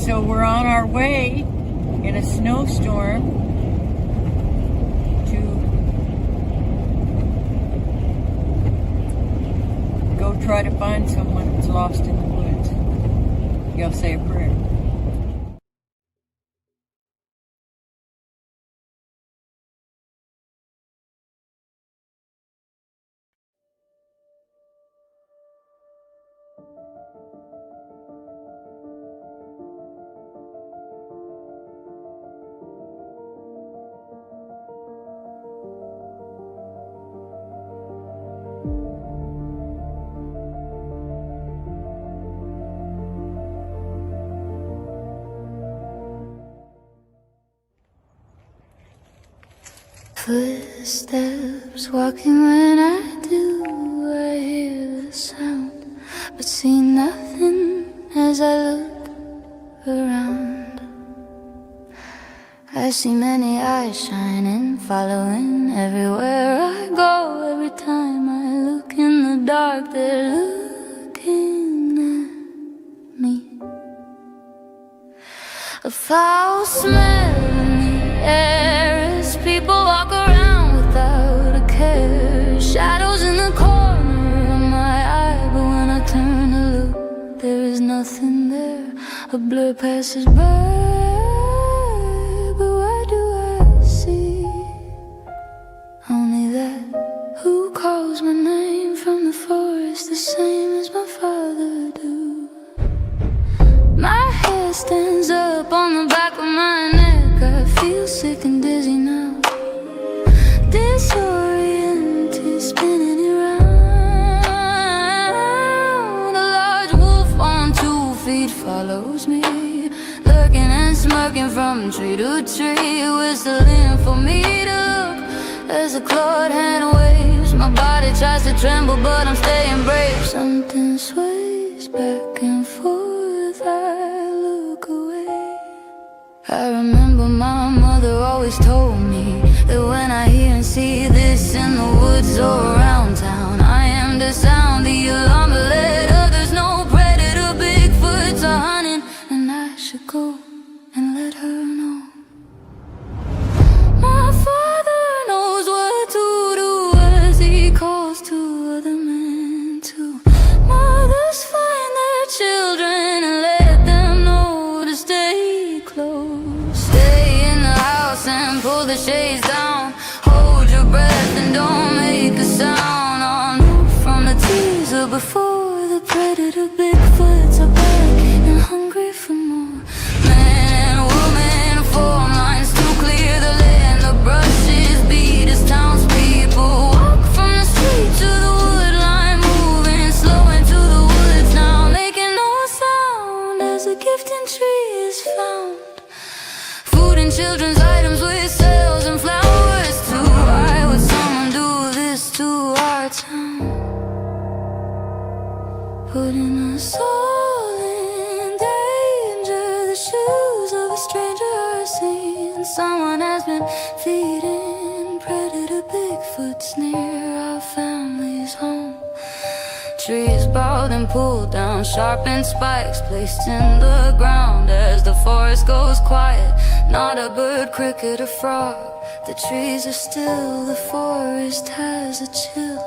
So we're on our way in a snowstorm to go try to find someone that's lost in the woods. Y'all say a prayer. Footsteps walking when I do, I hear the sound, but see nothing as I look around. I see many eyes shining, following everywhere I go. Every time I look in the dark, they're looking at me. A foul smell in the air as people walk around without a care. Shadows in the corner of my eye, but when I turn to look, there is nothing there. A blur passes by, but what do I see? Only that who calls my name from the forest, the same as my father do. My hair stands up on the back of my neck, I feel sick and dizzy now, disoriented, spinning around. A large wolf on 2 feet follows me, lurking and smirking from tree to tree, whistling for me to look as the clawed hand waves. My body tries to tremble, but I'm staying brave. Something sways back and forth, I look away. I remember my mother always told me that when I hear and see this in the woods or around town, I am to sound the alarm, but let others know predator Bigfoots are hunting, and I should go and let her know. My father knows what to do as he calls to other men too. Mothers find their children and let them know to stay close. Stay in the house and pull the shades down. Hold your breath and don't make a sound. On from the teaser before the predator Bigfoots are back and hungry for more. Man and woman form lines to clear the land. The brushes beat as townspeople walk from the street to the wood line, moving slow into the woods now, making no sound as a gifting tree is found. Food and children's items with sales and flowers too. Why would someone do this to our town? Putting us all in danger. The shoes of a stranger are seen. Someone has been feeding predator Bigfoots near our family's home. Trees bowed and pulled down, sharpened spikes placed in the ground as the forest goes quiet. Not a bird, cricket or frog, the trees are still, the forest has a chill.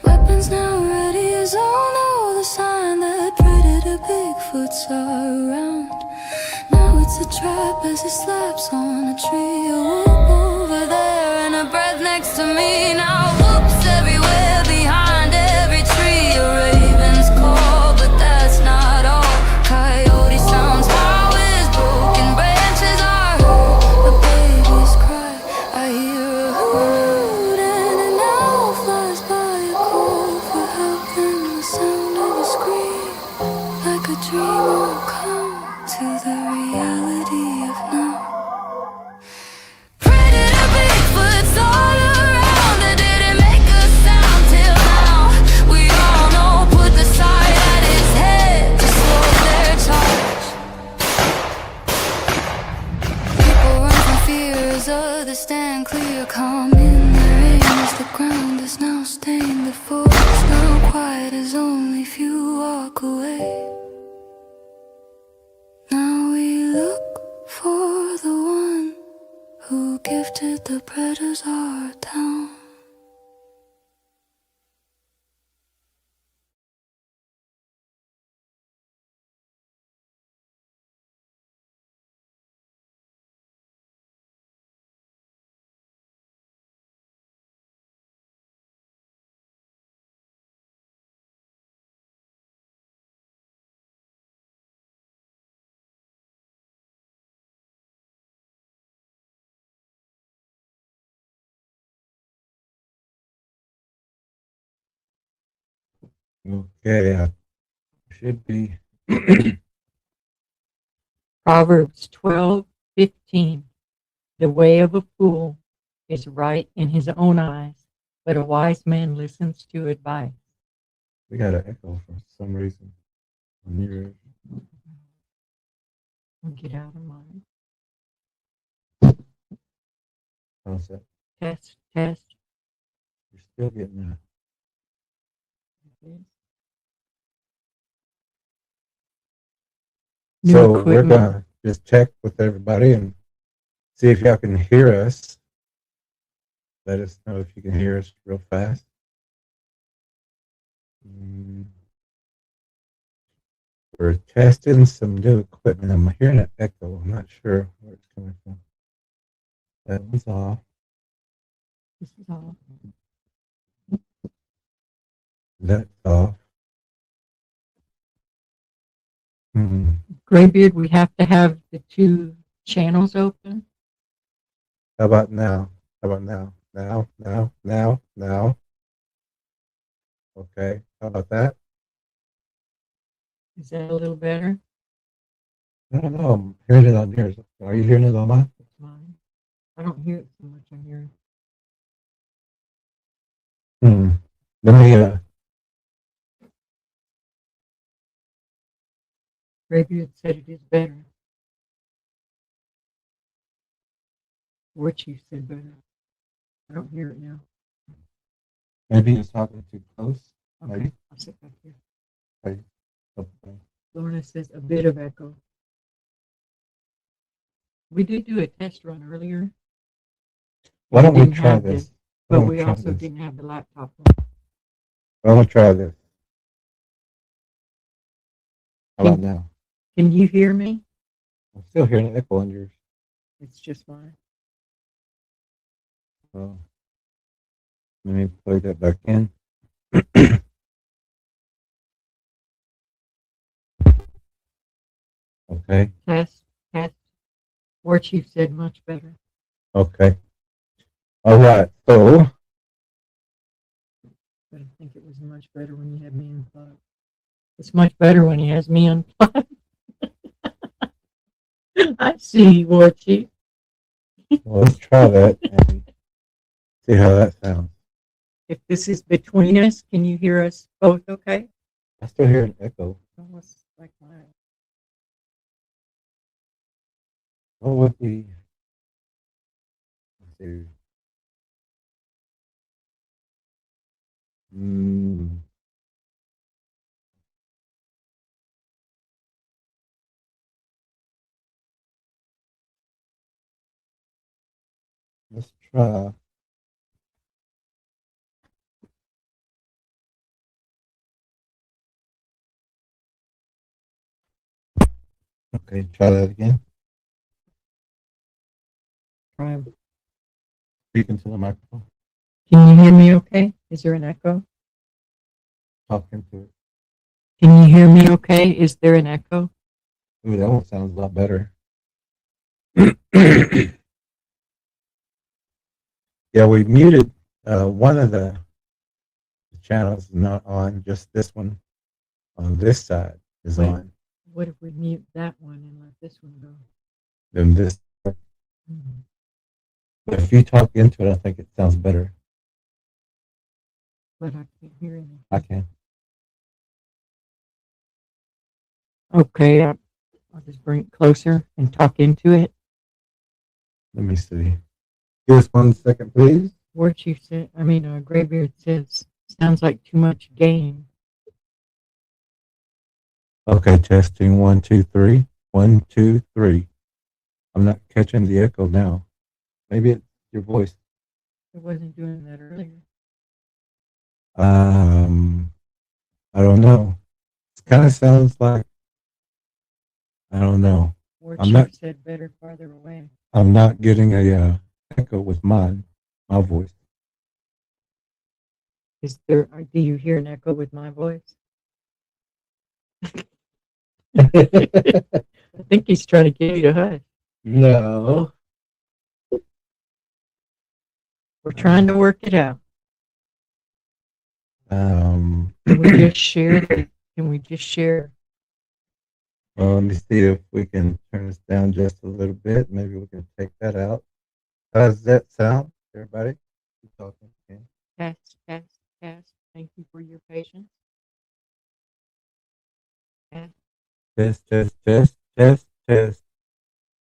Weapons now ready as all know the sign that predator Bigfoots are around. Now it's a trap as it slaps on a tree. A whoop over there and a breath next to me. Now whoops everywhere behind every tree. A raven's call, but that's not all. Coyote sounds, how is broken branches are heard. A baby's cry, I hear a hoot, and an owl flies by a call for help. Then the sound of a scream, like a dream will come to the reality of now. Predator Bigfoots all around, they didn't make a sound till now. We all know, put the sight at his head to slow their charge. People run from fear as others stand clear, calm in their aim as the ground is now stained. The forest now quiet as only few walk away. Now we the predators are down. Okay, should be. Proverbs 12:15. The way of a fool is right in his own eyes, but a wise man listens to advice. We got an echo for some reason. On your, Get out of mine. how's that? Test, test. You're still getting that. New So we're equipment. gonna just check with everybody and see if y'all can hear us. Let us know if you can hear us real fast. We're testing some new equipment. I'm hearing an echo. I'm not sure where it's coming from. That one's off. This is all. That's off. Graybeard, we have to have the 2 channels open. How about now? How about now? Now. Okay. How about that? Is that a little better? I don't know. I'm hearing it on yours. Are you hearing it on mine? It's mine. I don't hear it so much on yours. Let me, Graybeard said it is better. What you said better. I don't hear it now. maybe it's talking too close. Okay, Maybe. I'll sit back here. Okay. Lorna says a bit of echo. We did do a test run earlier. Why don't we didn't try have this? But Why don't we try also this? didn't have the laptop on. Why don't we try this? How about now? Can you hear me? I'm still hearing an echo on yours. It's just fine. So let me plug that back in. Okay. Test, test. War Chief said much better. Okay. All right. So But I think it was much better when you had me unplugged. It's much better when he has me unplugged. I see, War Chief. well, let's try that and see how that sounds. If this is between us, can you hear us both okay? I still hear an echo. Almost like mine. What would be? Let's see. Let's try. Okay, try that again. Try 'em. Speak into the microphone. Can you hear me okay? Is there an echo? Talk into it. Can you hear me okay? Is there an echo? Ooh, that one sounds a lot better. Yeah, we muted one of the channels, not on, just this one on this side is Wait. on. What if we mute that one and let this one go? Then this, Mhm. but if you talk into it, I think it sounds better. But I can't hear anything. I can. Okay, I'll just bring it closer and talk into it. Let me see. Give us 1 second, please. War Chief said, Graybeard says, sounds like too much game. Okay, testing 1, 2, 3. 1, 2, 3. I'm not catching the echo now. Maybe it's your voice? I wasn't doing that earlier. I don't know. It kind of sounds like, I don't know. Or I'm Chief not. said better farther away. I'm not getting a echo with my voice. Is there? Do you hear an echo with my voice? No. I think he's trying to get you to hush. We're trying to work it out. Can we just share? Can we just share? Well, let me see if we can turn this down just a little bit. Maybe we can take that out. How does that sound, everybody? Keep talking. Okay. Test, test, test. Thank you for your patience. Test. Test, test, test, test, test.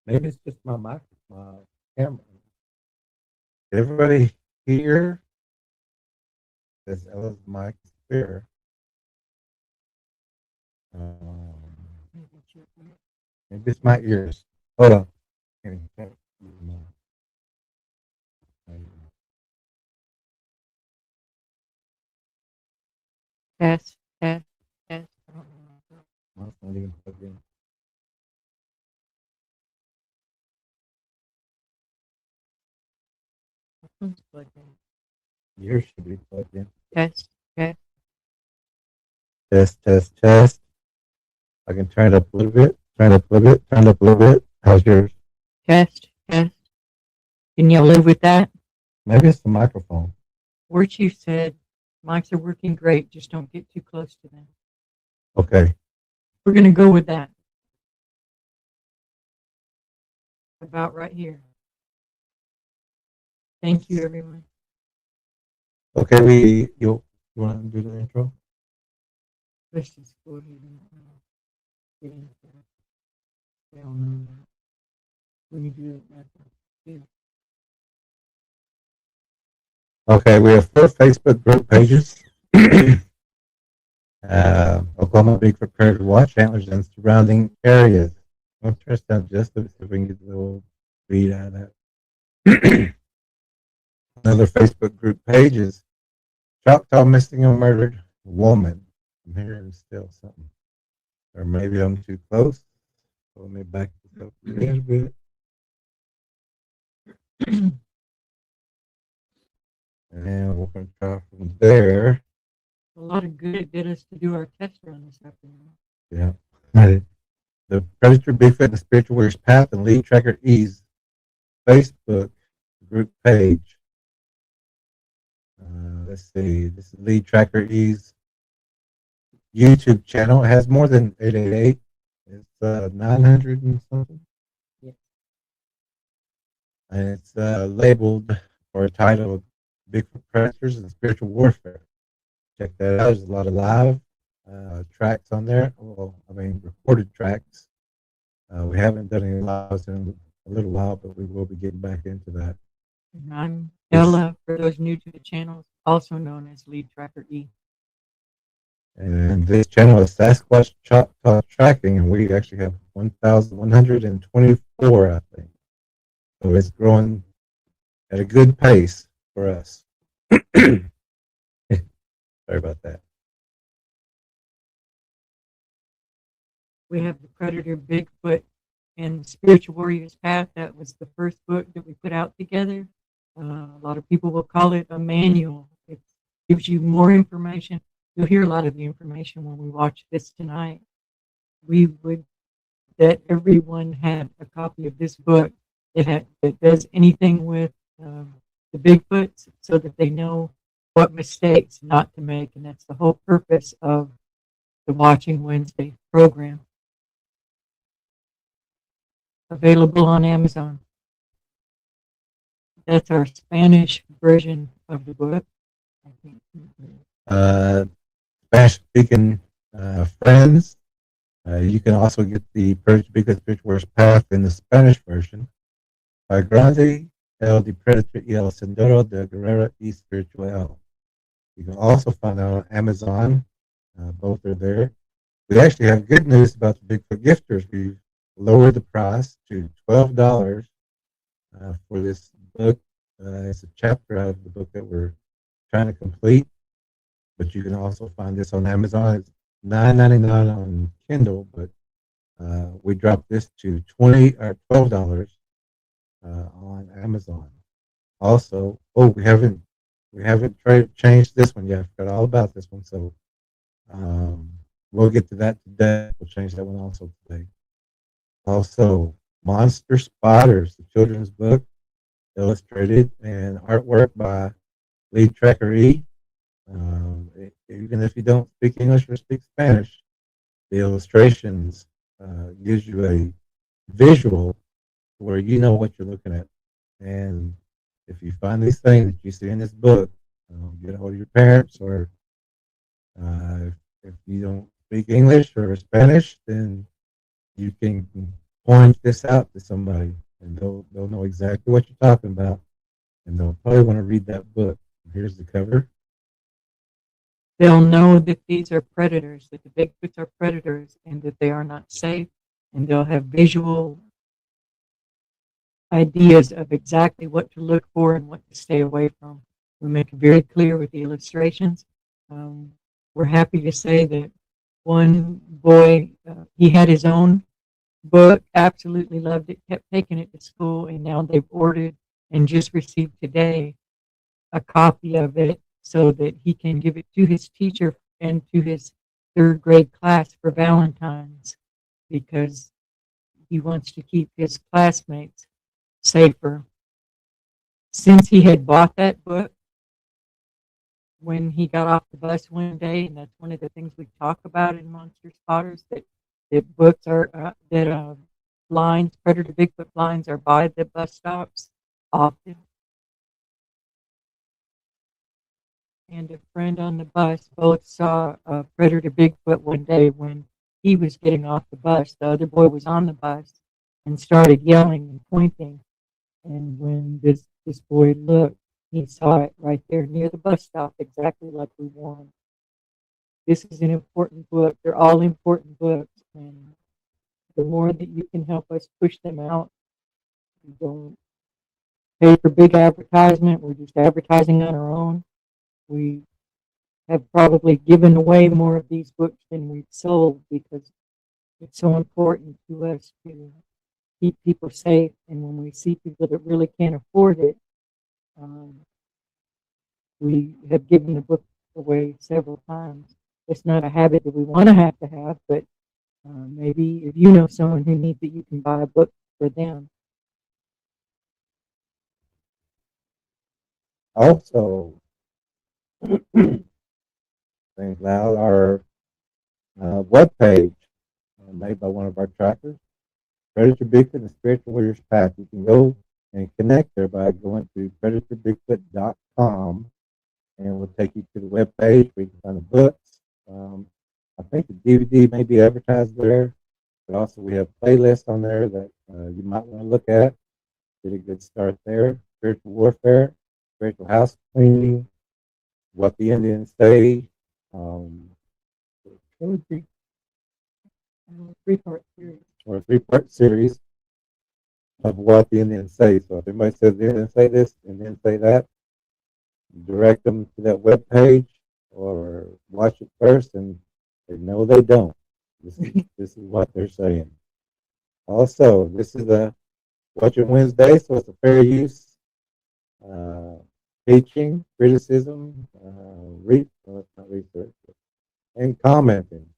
Maybe it's just my camera. Everybody here? Says Ella's mic is clear. Maybe it's my ears. Hold on. Test, test, test. Mine's not even plugged in. One's plugged in. Yours should be plugged in. Test, test. Test, test, test. I can turn it up a little bit. Turn it up a little bit. Turn it up a little bit. How's yours? Test, test. Can you live with that? Maybe it's the microphone. War Chief said mics are working great. Just don't get too close to them. Okay. We're going to go with that. About right here. Thank you, everyone. Okay, you want to do the intro? Let's just go ahead and get into it. They don't know that. When you do it, yeah. Okay, we have 4 Facebook group pages. Oklahoma Bigfoot Predator Watch, Antlers and surrounding areas. I'll turn this down just a bit so we can get the little read out of that. Another Facebook group page is Choctaw Missing and Murdered Woman. I'm hearing still something. Or maybe I'm too close. So let me back this up a little bit. And we're going to try from there. A lot of good it did us to do our test run this afternoon. Yeah. The Predator Bigfoot and the Spiritual Warrior's Path and Lead Tracker Ease Facebook group page. Let's see. This is Lead Tracker Ease YouTube channel. It has more than 888. It's 900 and something. Yeah. And it's labeled or a title of Bigfoot Predators and Spiritual Warfare. Check that out. There's a lot of live tracks on there. Well, I mean, recorded tracks. We haven't done any lives in a little while, but we will be getting back into that. And I'm Ella, for those new to the channel, also known as Lead Tracker E. And this channel is Sasquatch Choctaw Tracking, and we actually have 1,124, I think. So it's growing at a good pace for us. Sorry about that. We have the Predator Bigfoot and Spiritual Warrior's Path. That was the first book that we put out together. A lot of people will call it a manual. It gives you more information. You'll hear a lot of the information when we watch this tonight. We would that everyone had a copy of this book that does anything with the Bigfoots, so that they know what mistakes not to make, and that's the whole purpose of the Watching Wednesday program. Available on Amazon. That's our Spanish version of the book. Spanish-speaking friends, you can also get the Bigfoot Spiritual Warrior's Path in the Spanish version by Grande, El Depredador y el Sendero de GUERRERO y ESPIRITUAL. You can also find out on Amazon. Both are there. We actually have good news about the Bigfoot Gifters. We've lowered the price to $12 for this book It's a chapter out of the book that we're trying to complete, but you can also find this on Amazon. It's $9.99 on Kindle, but we dropped this to $12 on Amazon. Also, we haven't changed this one yet. I forgot all about this one, so we'll get to that today. We'll change that one also today. Also, Monster Spotters, the children's book, illustrated and artwork by Lead Tracker E. Even if you don't speak English or speak Spanish, the illustrations gives you a visual where you know what you're looking at. And if you find these things that you see in this book, get a hold of your parents, or if you don't speak English or Spanish, then you can point this out to somebody, and they'll know exactly what you're talking about, and they'll probably want to read that book. Here's the cover. They'll know that these are predators, that the Bigfoots are predators, and that they are not safe, and they'll have visual ideas of exactly what to look for and what to stay away from. We make it very clear with the illustrations. We're happy to say that one boy, he had his own book, absolutely loved it, kept taking it to school, and now they've ordered and just received today a copy of it so that he can give it to his teacher and to his third grade class for Valentine's, because he wants to keep his classmates safer. Since he had bought that book when he got off the bus one day, and that's one of the things we talk about in Monster Spotters, that books are blinds, predator Bigfoot blinds, are by the bus stops often. And a friend on the bus both saw a predator Bigfoot one day when he was getting off the bus. The other boy was on the bus and started yelling and pointing. And when this boy looked, he saw it right there near the bus stop, exactly like we warned. This is an important book. They're all important books. And the more that you can help us push them out, we don't pay for big advertisement. We're just advertising on our own. We have probably given away more of these books than we've sold, because it's so important to us to keep people safe. And when we see people that really can't afford it, we have given the book away several times. It's not a habit that we want to have, but maybe if you know someone who needs it, you can buy a book for them. Also, think loud, our webpage made by one of our trackers, Predator Bigfoot and Spiritual Warriors Path. You can go and connect there by going to predatorbigfoot.com, and we'll take you to the webpage where you can find the books. I think the DVD may be advertised there, but also we have playlists on there that you might want to look at. Get a good start there. Spiritual warfare, spiritual house cleaning, what the Indians say. Three-part series. Or a three-part series of what the Indians say. So if anybody says the Indians say this and then say that, direct them to that web page or watch it first, and they know they don't. This is what they're saying. Also, this is a Watch It Wednesday, so it's a fair use teaching, criticism, not research, and commenting.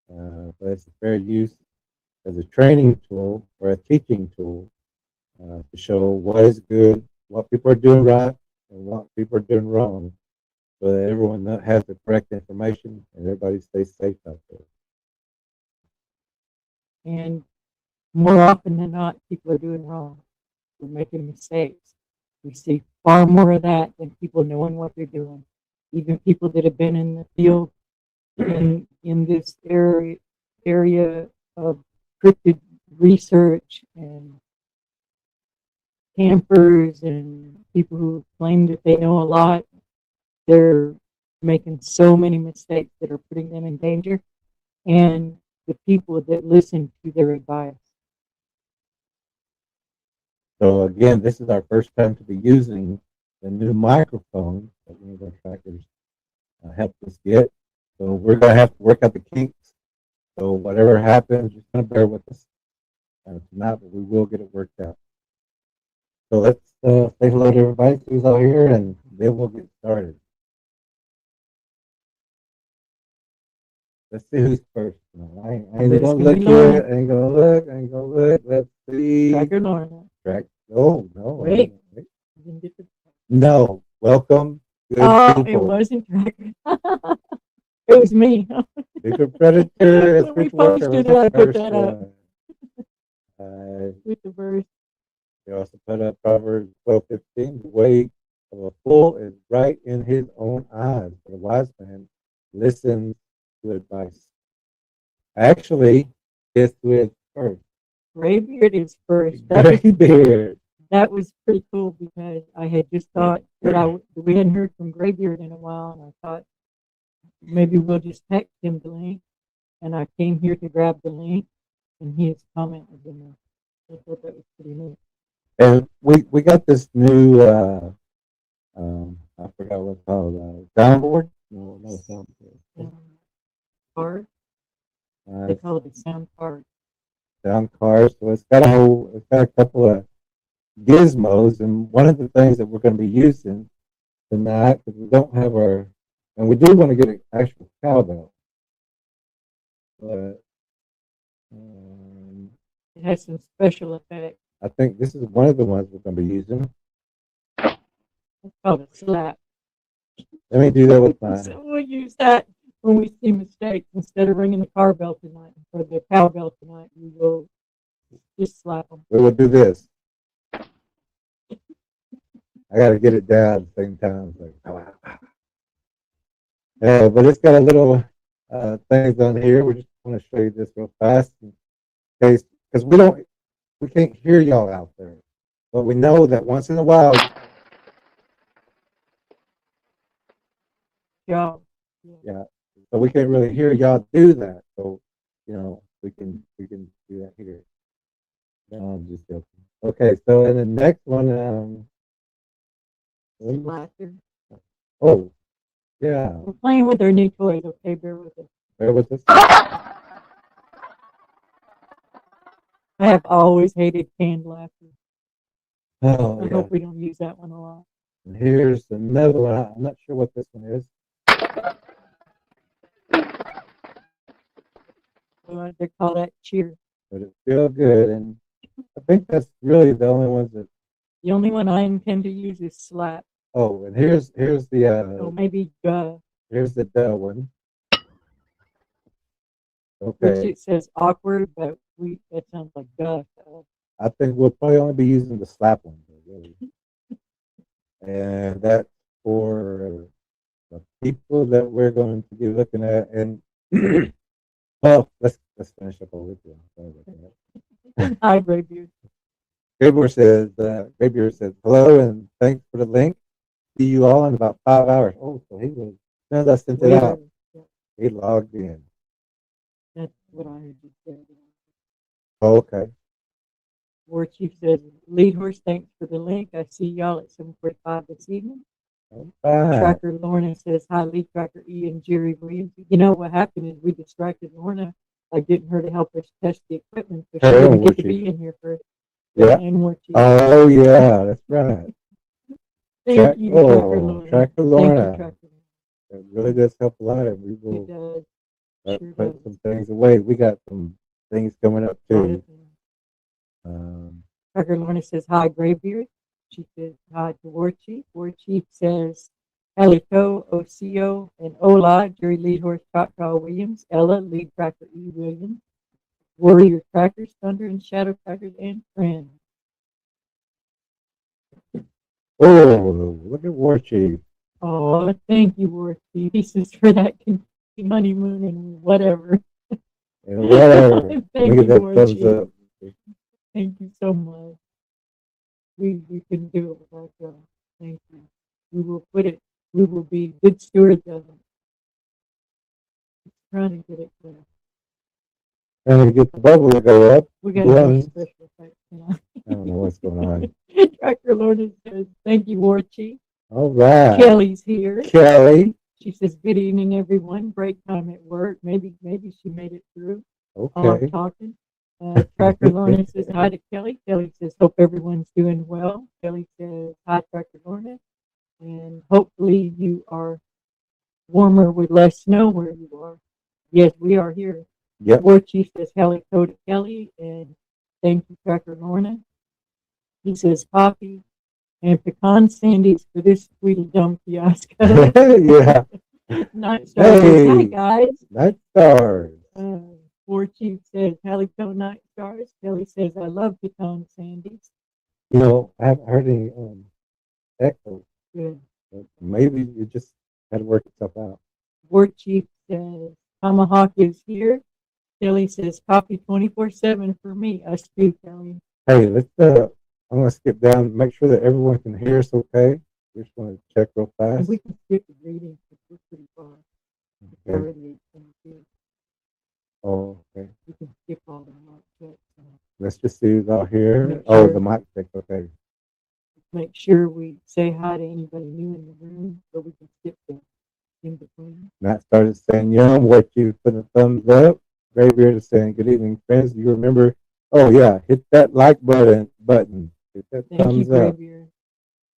But it's a fair use as a training tool or a teaching tool to show what is good, what people are doing right, and what people are doing wrong, so that everyone has the correct information and everybody stays safe out there. And more often than not, people are doing wrong. We're making mistakes. We see far more of that than people knowing what they're doing. Even people that have been in the field in this area of cryptid research, and campers and people who claim that they know a lot, they're making so many mistakes that are putting them in danger, and the people that listen to their advice. So again, this is our first time to be using the new microphone that one of our trackers helped us get. So we're going to have to work out the kinks. So whatever happens, just going to bear with us tonight, but we will get it worked out. So let's say hello to everybody who's out here, and then we'll get started. Let's see who's first. I ain't gonna look here. I ain't gonna look. I ain't gonna look. Let's see. Tracker Lorna. Oh no! Wait. No. Welcome. Good people. It wasn't Tracker. It was me. Bigfoot Predator. When we posted it, I put that up. With the verse. They also put up Proverbs 12:15. The way of a fool is right in his own eyes, but a wise man listens to advice. Actually, guess who is first? Graybeard is first. Graybeard. That was pretty cool because I had just thought that we hadn't heard from Graybeard in a while, and I thought maybe we'll just text him the link. And I came here to grab the link, and his comment was in there. I thought that was pretty neat. And we got this new I forgot what it's called, soundboard. No soundboard. Card. They call it a sound card. Sound card. So it's got a couple of gizmos, and one of the things that we're going to be using tonight, because we don't have and we do want to get an actual cowbell, but it has some special effects. I think this is one of the ones we're going to be using. It's called a slap. Let me do that with mine. So we'll use that when we see mistakes. Instead of ringing the car bell tonight, or the cowbell tonight, we will just slap them. We will do this. I got to get it down at the same time. It's like, but it's got a little things on here. We just want to show you this real fast, in case, because we can't hear y'all out there, but we know that once in a while. Yeah. So we can't really hear y'all do that. So, we can do that here. No, I'm just joking. Okay, so in the next one, Laughter. oh, yeah. We're playing with our new toys, okay? Bear with us. Bear with us. I have always hated canned laughter. Oh, I hope we don't use that one a lot. And here's another one. I'm not sure what this one is. They call that cheer. But it feels good, and I think that's really the only ones that. The only one I intend to use is slap. Oh, and here's the. So maybe Here's the duh one. Okay. Which it says awkward, but that sounds like I think we'll probably only be using the slap one, really. And that's for the people that we're going to be looking at. And well, let's finish up over here. Hi, Graybeard. Graybeard says, hello and thanks for the link. See you all in about 5 hours. Oh, so he was, as soon as I sent it out, he logged in. That's what I heard you say. Oh, okay. War Chief says, lead horse, thanks for the link. I see y'all at 7:45 this evening. Bye. Tracker Lorna says, hi, Lead Tracker E and Jerry Williams. You know what happened is we distracted Lorna by getting her to help us test the equipment, so she didn't get to be in here first. Yeah. And War Chief. Oh, yeah, that's right. Thank you, Tracker Lorna. Tracker Lorna. Thank you, Tracker. It really does help a lot, and we will put does. some things away. We got some things coming up too. Tracker Lorna says, hi, Graybeard. She says, hi to War Chief. War Chief says, Halito, Ocio, and Ola, Jerry Lead Horse Choctaw Williams, Ella, Lead Tracker E. Williams, Warrior Trackers, Thunder and Shadow Trackers, and friends. Oh, look at War Chief. Oh, thank you, War Chief. He says for that honeymoon and whatever. And whatever. Thank you, War Chief. Up. Thank you so much. We couldn't do it without you. Thank you. We will be good stewards of it. Trying to get it clear. Trying to get the bubble to go up. We got to do special effects, I don't what's going on. Dr. Lorna says, thank you, War Chief. All right. Kelly's here. Kelly. She says, good evening, everyone. Break time at work. Maybe she made it through. While I'm Okay. talking. Tracker Lorna says hi to Kelly. Kelly says, hope everyone's doing well. Kelly says, hi, Tracker Lorna. And hopefully you are warmer with less snow where you are. Yes, we are here. Yep. War Chief says, hello to Kelly. And thank you, Tracker Lorna. He says, coffee and pecan sandies for this Tweedledum fiasco. Yeah. Night Star says, hi, Hey. guys. Night Stars. War Chief says, Calico Night Stars. Kelly says, I love pecan sandies. You know, I haven't heard any echo. Good. But maybe it just had to work itself out. War Chief says, Tomahawk is here. Kelly says, coffee 24/7 for me. Us too, Kelly. Hey, let's I'm gonna skip down, make sure that everyone can hear us okay. We just want to check real And fast. we can skip the reading because we're pretty far. It's Okay. already 8:22. Oh, okay. We can skip all the mark checks. Let's just see who's out here. Make Oh, sure. the mic check, okay. Make sure we say hi to anybody new in the room so we can skip the in between. Matt started saying, Yum, what you put a thumbs up. Graybeard is saying, good evening, friends. You remember, oh yeah, hit that like button. Hit that Thank you, thumbs up. Graybeard.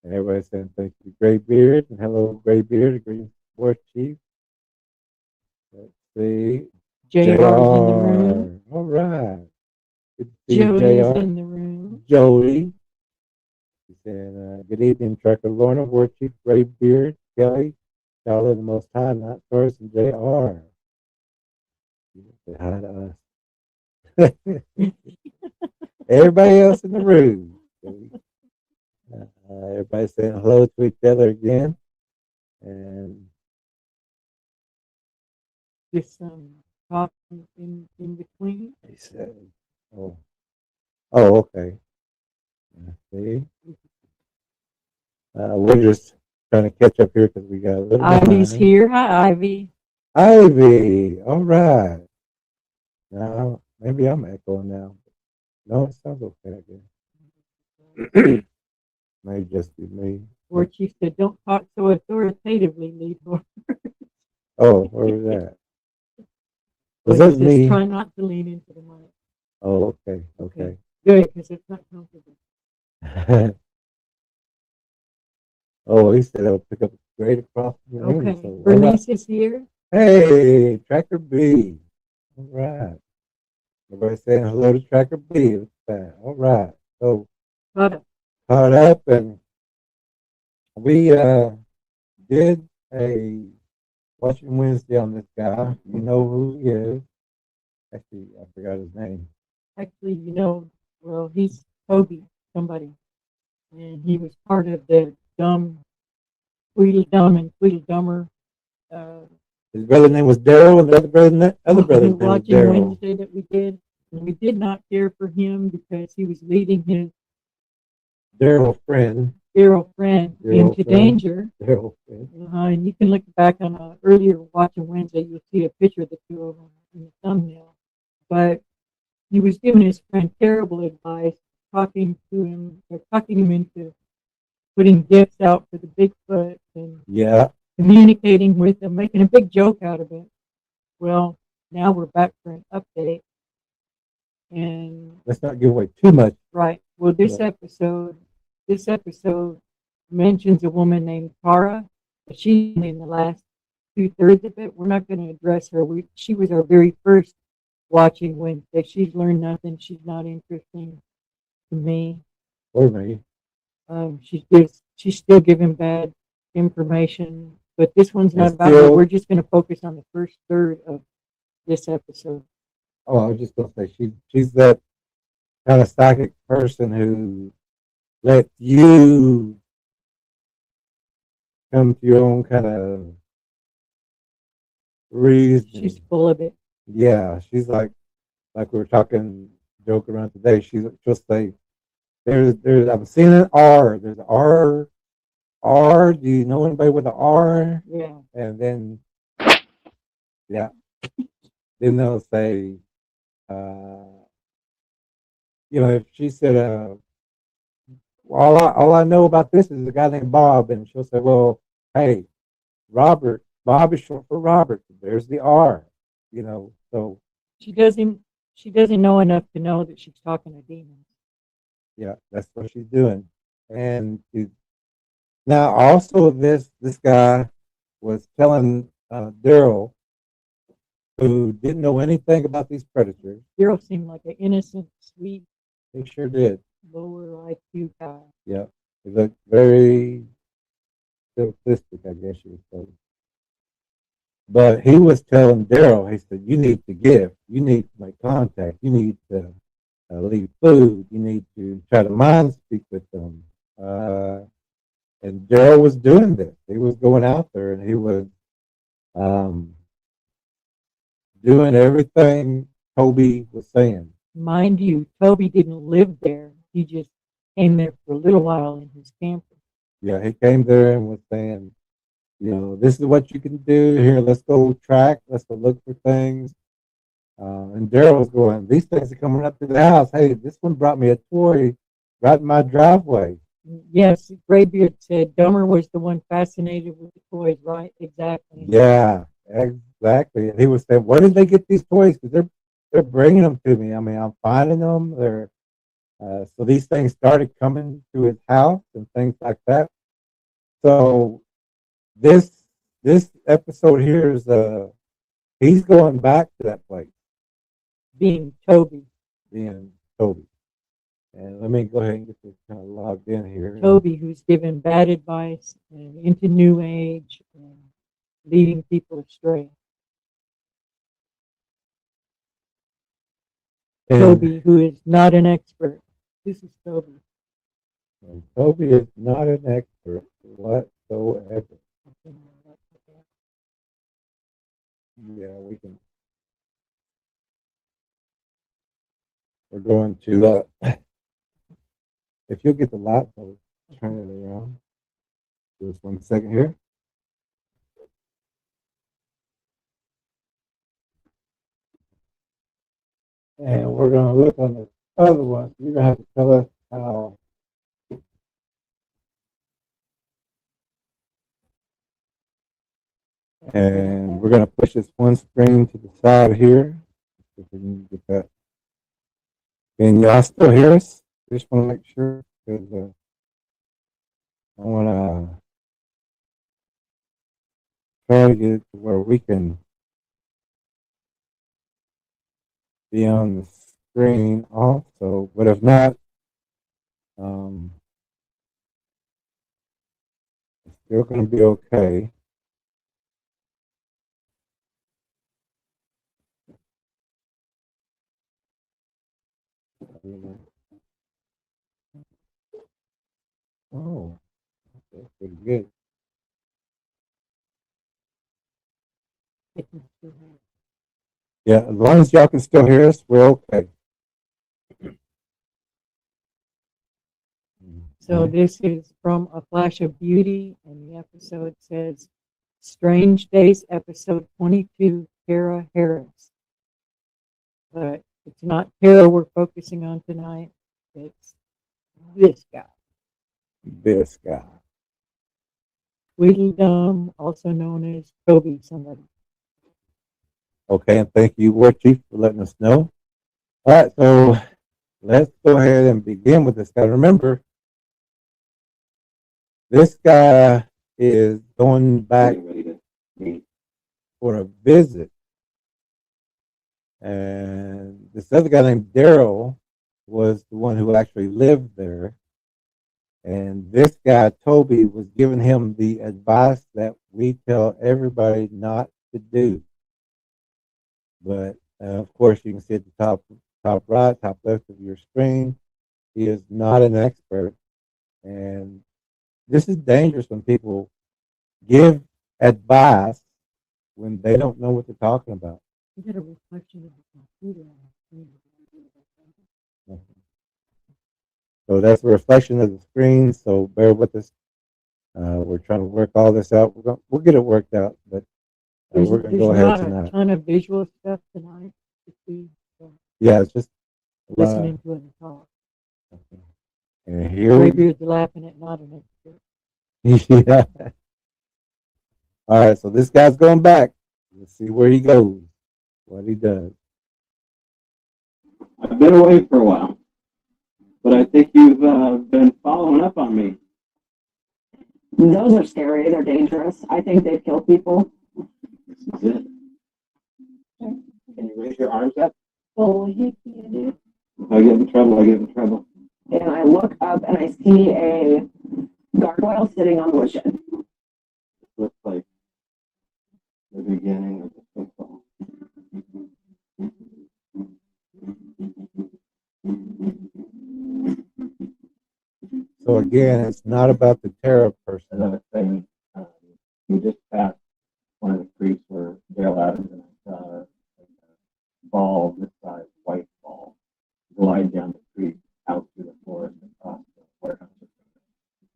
And everybody's saying, thank you, Graybeard. And hello, Graybeard, Green War Chief. Let's see. JR's in the room. All right. Good to see Jody's JR. in the room. Jody. He said, good evening, Tracker Lorna, War Chief, Graybeard, Kelly, Child of the Most High, Not Source, and JR. Say hi to us. Everybody else in the room. Everybody saying hello to each other again. And Just some talk in between. he said, oh, okay. Let's see. We're just trying to catch up here because we got a little Ivy's behind. here. Hi, Ivy. Ivy, all right. Now, maybe I'm echoing now. No, it sounds okay, I guess. May just be me. War Chief said, don't talk so authoritatively, Leador. Oh, where was that? Was He that says, me? try not to lean into the mic. Oh, okay. Good, because it's not comfortable. Oh, he said I'll pick up straight across the room. Okay. So, all Bernice right. is here. Hey, Tracker B. All right. Everybody saying hello to Tracker B. Look at that. All right. So, caught up, and we did a Watching Wednesday on this guy. You know who he is. Actually, I forgot his name. Actually, well, he's Toby, somebody. And he was part of the Tweedledum and Tweedledummer. His brother's name was Daryl, and the other brother's name was Watching Daryl. Wednesday that we did. And we did not care for him because he was leading his Daryl friend. Daryl friend into danger. Daryl friend. And you can look back on an earlier Watching Wednesday, you'll see a picture of the two of them in the thumbnail. But he was giving his friend terrible advice, talking him into putting gifts out for the Bigfoot and communicating with them, making a big joke out of it. Well, now we're back for an update. And let's not give away too much. Right. Well, this episode mentions a woman named Tara. She's in the last 2/3 of it. We're not going to address her. She was our very first Watching Wednesday. She's learned nothing. She's not interesting to me. Or me. She's still giving bad information. But this one's not about her. We're just going to focus on the first third of this episode. Oh, I was just going to say, she's that kind of psychic person who lets you come to your own kind of reason. She's full of it. Yeah, she's like we were talking, joke around today. She'll say, "There's I'm seeing an R. There's an R. R. Do you know anybody with an R?" Yeah. And then, then they'll say, if she said all I know about this is a guy named Bob, and she'll say, well, hey, Robert, Bob is short for Robert. There's the R, so She doesn't know enough to know that she's talking to demons. yeah, that's what she's doing. And now also this guy was telling Daryl, who didn't know anything about these predators. Daryl seemed like an innocent, sweet, He sure did. lower IQ guy. Yeah, he looked very simplistic, I guess you would say. But he was telling Daryl, he said, you need to give, you need to make contact, you need to leave food, you need to try to mind speak with them. And Daryl was doing this. He was going out there and he was doing everything Toby was saying. Mind you, Toby didn't live there. He just came there for a little while in his camper. Yeah, he came there and was saying, this is what you can do. Here, let's go track. Let's go look for things. And Daryl was going, these things are coming up to the house. Hey, this one brought me a toy right in my driveway. Yes, Graybeard said Dummer was the one fascinated with the toys, right? Exactly. Yeah, exactly. And he was saying, where did they get these toys? Because they're bringing them to me. I mean, I'm finding them. So these things started coming to his house and things like that. So this episode here is he's going back to that place. Being Toby. And let me go ahead and get this kind of logged in here. Toby, who's given bad advice and into New Age and leading people astray. And Toby, who is not an expert. This is Toby. Toby is not an expert whatsoever. Yeah, we can. We're going to, if you'll get the light, I'll turn it around. Just 1 second here. And we're going to look on the other one. You're going to have to tell us how. And we're going to push this one screen to the side here. If we can get that. Can y'all still hear us? Just want to make sure, because I want to try to get it to where we can be on the screen also. But if not, it's still going to be okay. Oh, that's pretty good. Yeah, as long as y'all can still hear us, we're okay. So this is from A Flash of Beauty, and the episode says, Strange Days, episode 22, Tara Harris. But it's not Tara we're focusing on tonight. It's this guy. This guy. Tweedledum, also known as Toby somebody. Okay, and thank you, War Chief, for letting us know. All right, so let's go ahead and begin with this guy. Remember, this guy is going back for a visit. And this other guy named Daryl was the one who actually lived there. And this guy, Toby, was giving him the advice that we tell everybody not to do. But, of course, you can see at the top right, top left of your screen, he is not an expert. And this is dangerous when people give advice when they don't know what they're talking about. You get a reflection of the computer on the screen. So that's a reflection of the screen, so bear with us. We're trying to work all this out. We'll get it worked out, but we're going to go ahead tonight. There's not a ton of visual stuff tonight. Yeah, it's just listening to it talk. Okay. And here we Graybeard's laughing at not an expert. yeah. All right, so this guy's going back. Let's see where he goes, what he does. I've been away for a while, but I think you've been following up on me. Those are scary. They're dangerous. I think they kill people. This is it. Can you raise your arms up? Oh, he can do. If I get in trouble, I get in trouble. And I look up and I see a gargoyle sitting on the woodshed. It looks like the beginning of the football. So again, it's not about the terror person. As I was saying, we just passed one of the creeks where Dale Adams and I saw a ball this size, white ball, glide down the creek out through the forest across the warehouse,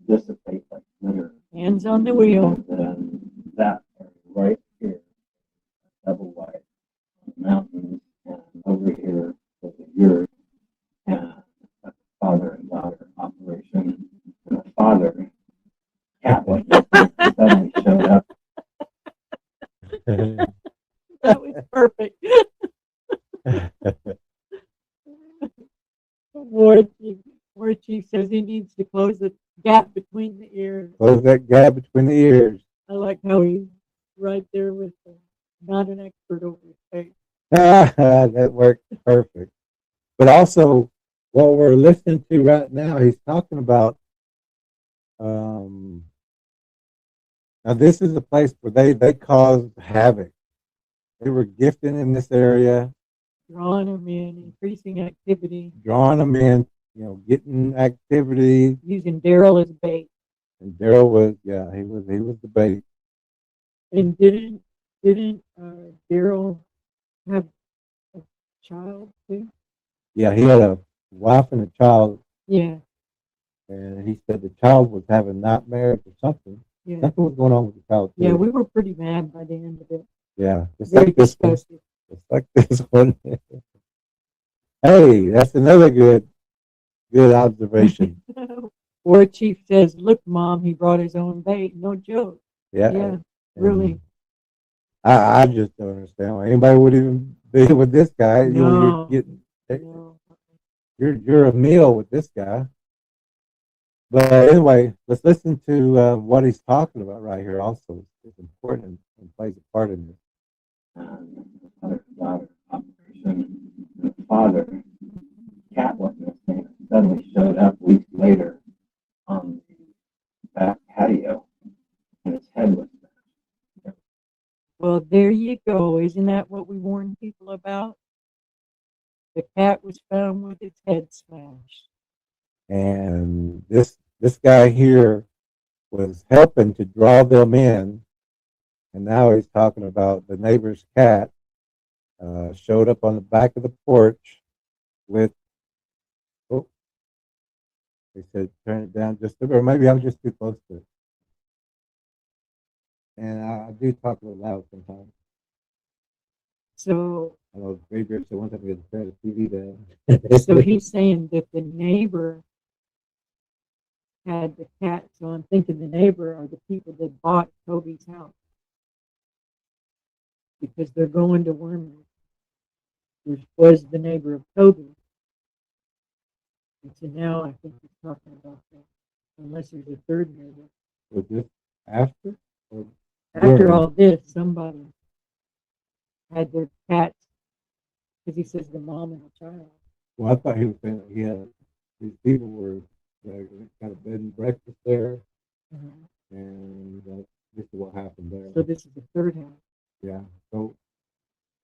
dissipate like glitter. Hands on the wheel. And then that area right here, double wide mountains, and over here was a yurt, and a father and daughter operation. And the father, cat was suddenly showed up. That was perfect. War Chief says he needs to close the gap between the ears. Close that gap between the ears. I like how he's right there with not an expert over his face. That worked perfect. But also, what we're listening to right now, he's talking about. Now, this is a place where they caused havoc. They were gifting in this area, Drawing them in, increasing activity, drawing them in, getting activity. using Daryl as bait. And Daryl was, he was the bait. And didn't Daryl have a child too? Yeah, he had a wife and a child, Yeah, and he said the child was having nightmares or something. yeah, Something was going on with the child. Too. yeah. We were pretty mad by the end of it. Yeah, just Very like this one. disgusted. Just like this one. Hey, that's another good observation. War Chief says, "Look, Mom, he brought his own bait. No joke." Yeah, Yeah, really. I just don't understand why anybody would even be with this guy. No. No. You're a meal with this guy. But anyway, let's listen to what he's talking about right here. Also, it's important and plays a part in this. And the father and daughter operation. The father, cat wasn't his name, suddenly showed up weeks later on the back patio, and his head was smashed. Well, there you go. Isn't that what we warned people about? The cat was found with its head smashed. And this guy here was helping to draw them in, and now he's talking about the neighbor's cat showed up on the back of the porch with. Oh, they said turn it down just a bit, or maybe I'm just too close to it. And I do talk a little loud sometimes. So, I know Graybeard said one time he had to turn the TV down. so he's saying that the neighbor had the cat. So I'm thinking the neighbor are the people that bought Toby's house because they're going to Wormwood, which was the neighbor of Toby. And so now I think he's talking about that, unless there's a third neighbor. Was this after? Or After during? all this, somebody had their cats, because he says the mom and the child. Well, I thought he was saying that he had these people were kind of bed and breakfast there, and this is what happened there. So this is the third house. Yeah. So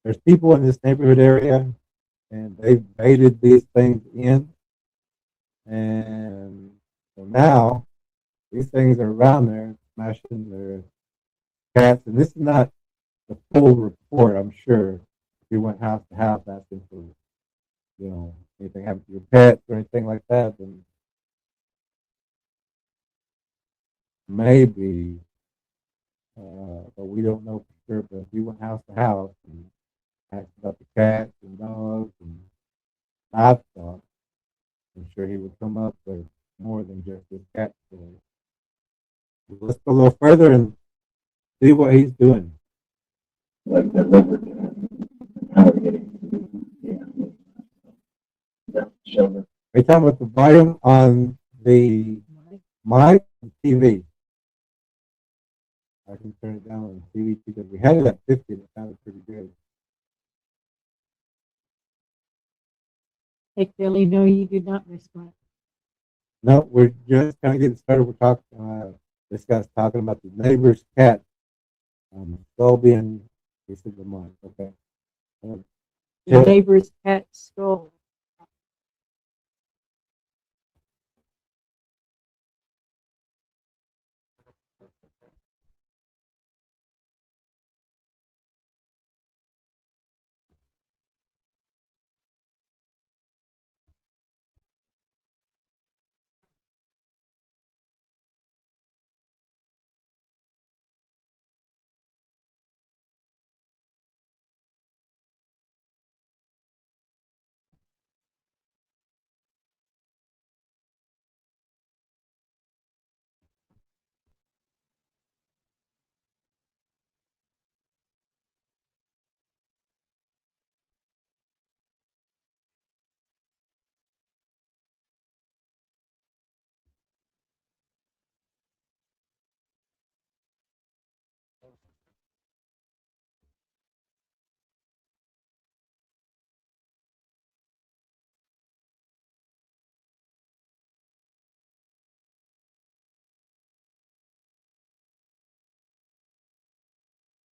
there's people in this neighborhood area, and they baited these things in, and so now these things are around there smashing their cats. And this is not the full report, I'm sure. If you went house to house asking for, anything happened to your pets or anything like that, then maybe, but we don't know for sure. But if you went house to house and asked about the cats and dogs and livestock, I'm sure he would come up with more than just this cat story. Let's go a little further and see what he's doing. Like delivered to him. How we're getting to, yeah. Shoulder. Are you talking about the volume on the mic and TV? I can turn it down on the TV because we had it at 50 and it sounded pretty good. Hey, Kelly, no, you did not respond. No, we're just kind of getting started. We're talking, this guy's talking about the neighbor's cat. Skull being, he said the mic, okay. The Yeah. neighbor's cat skull.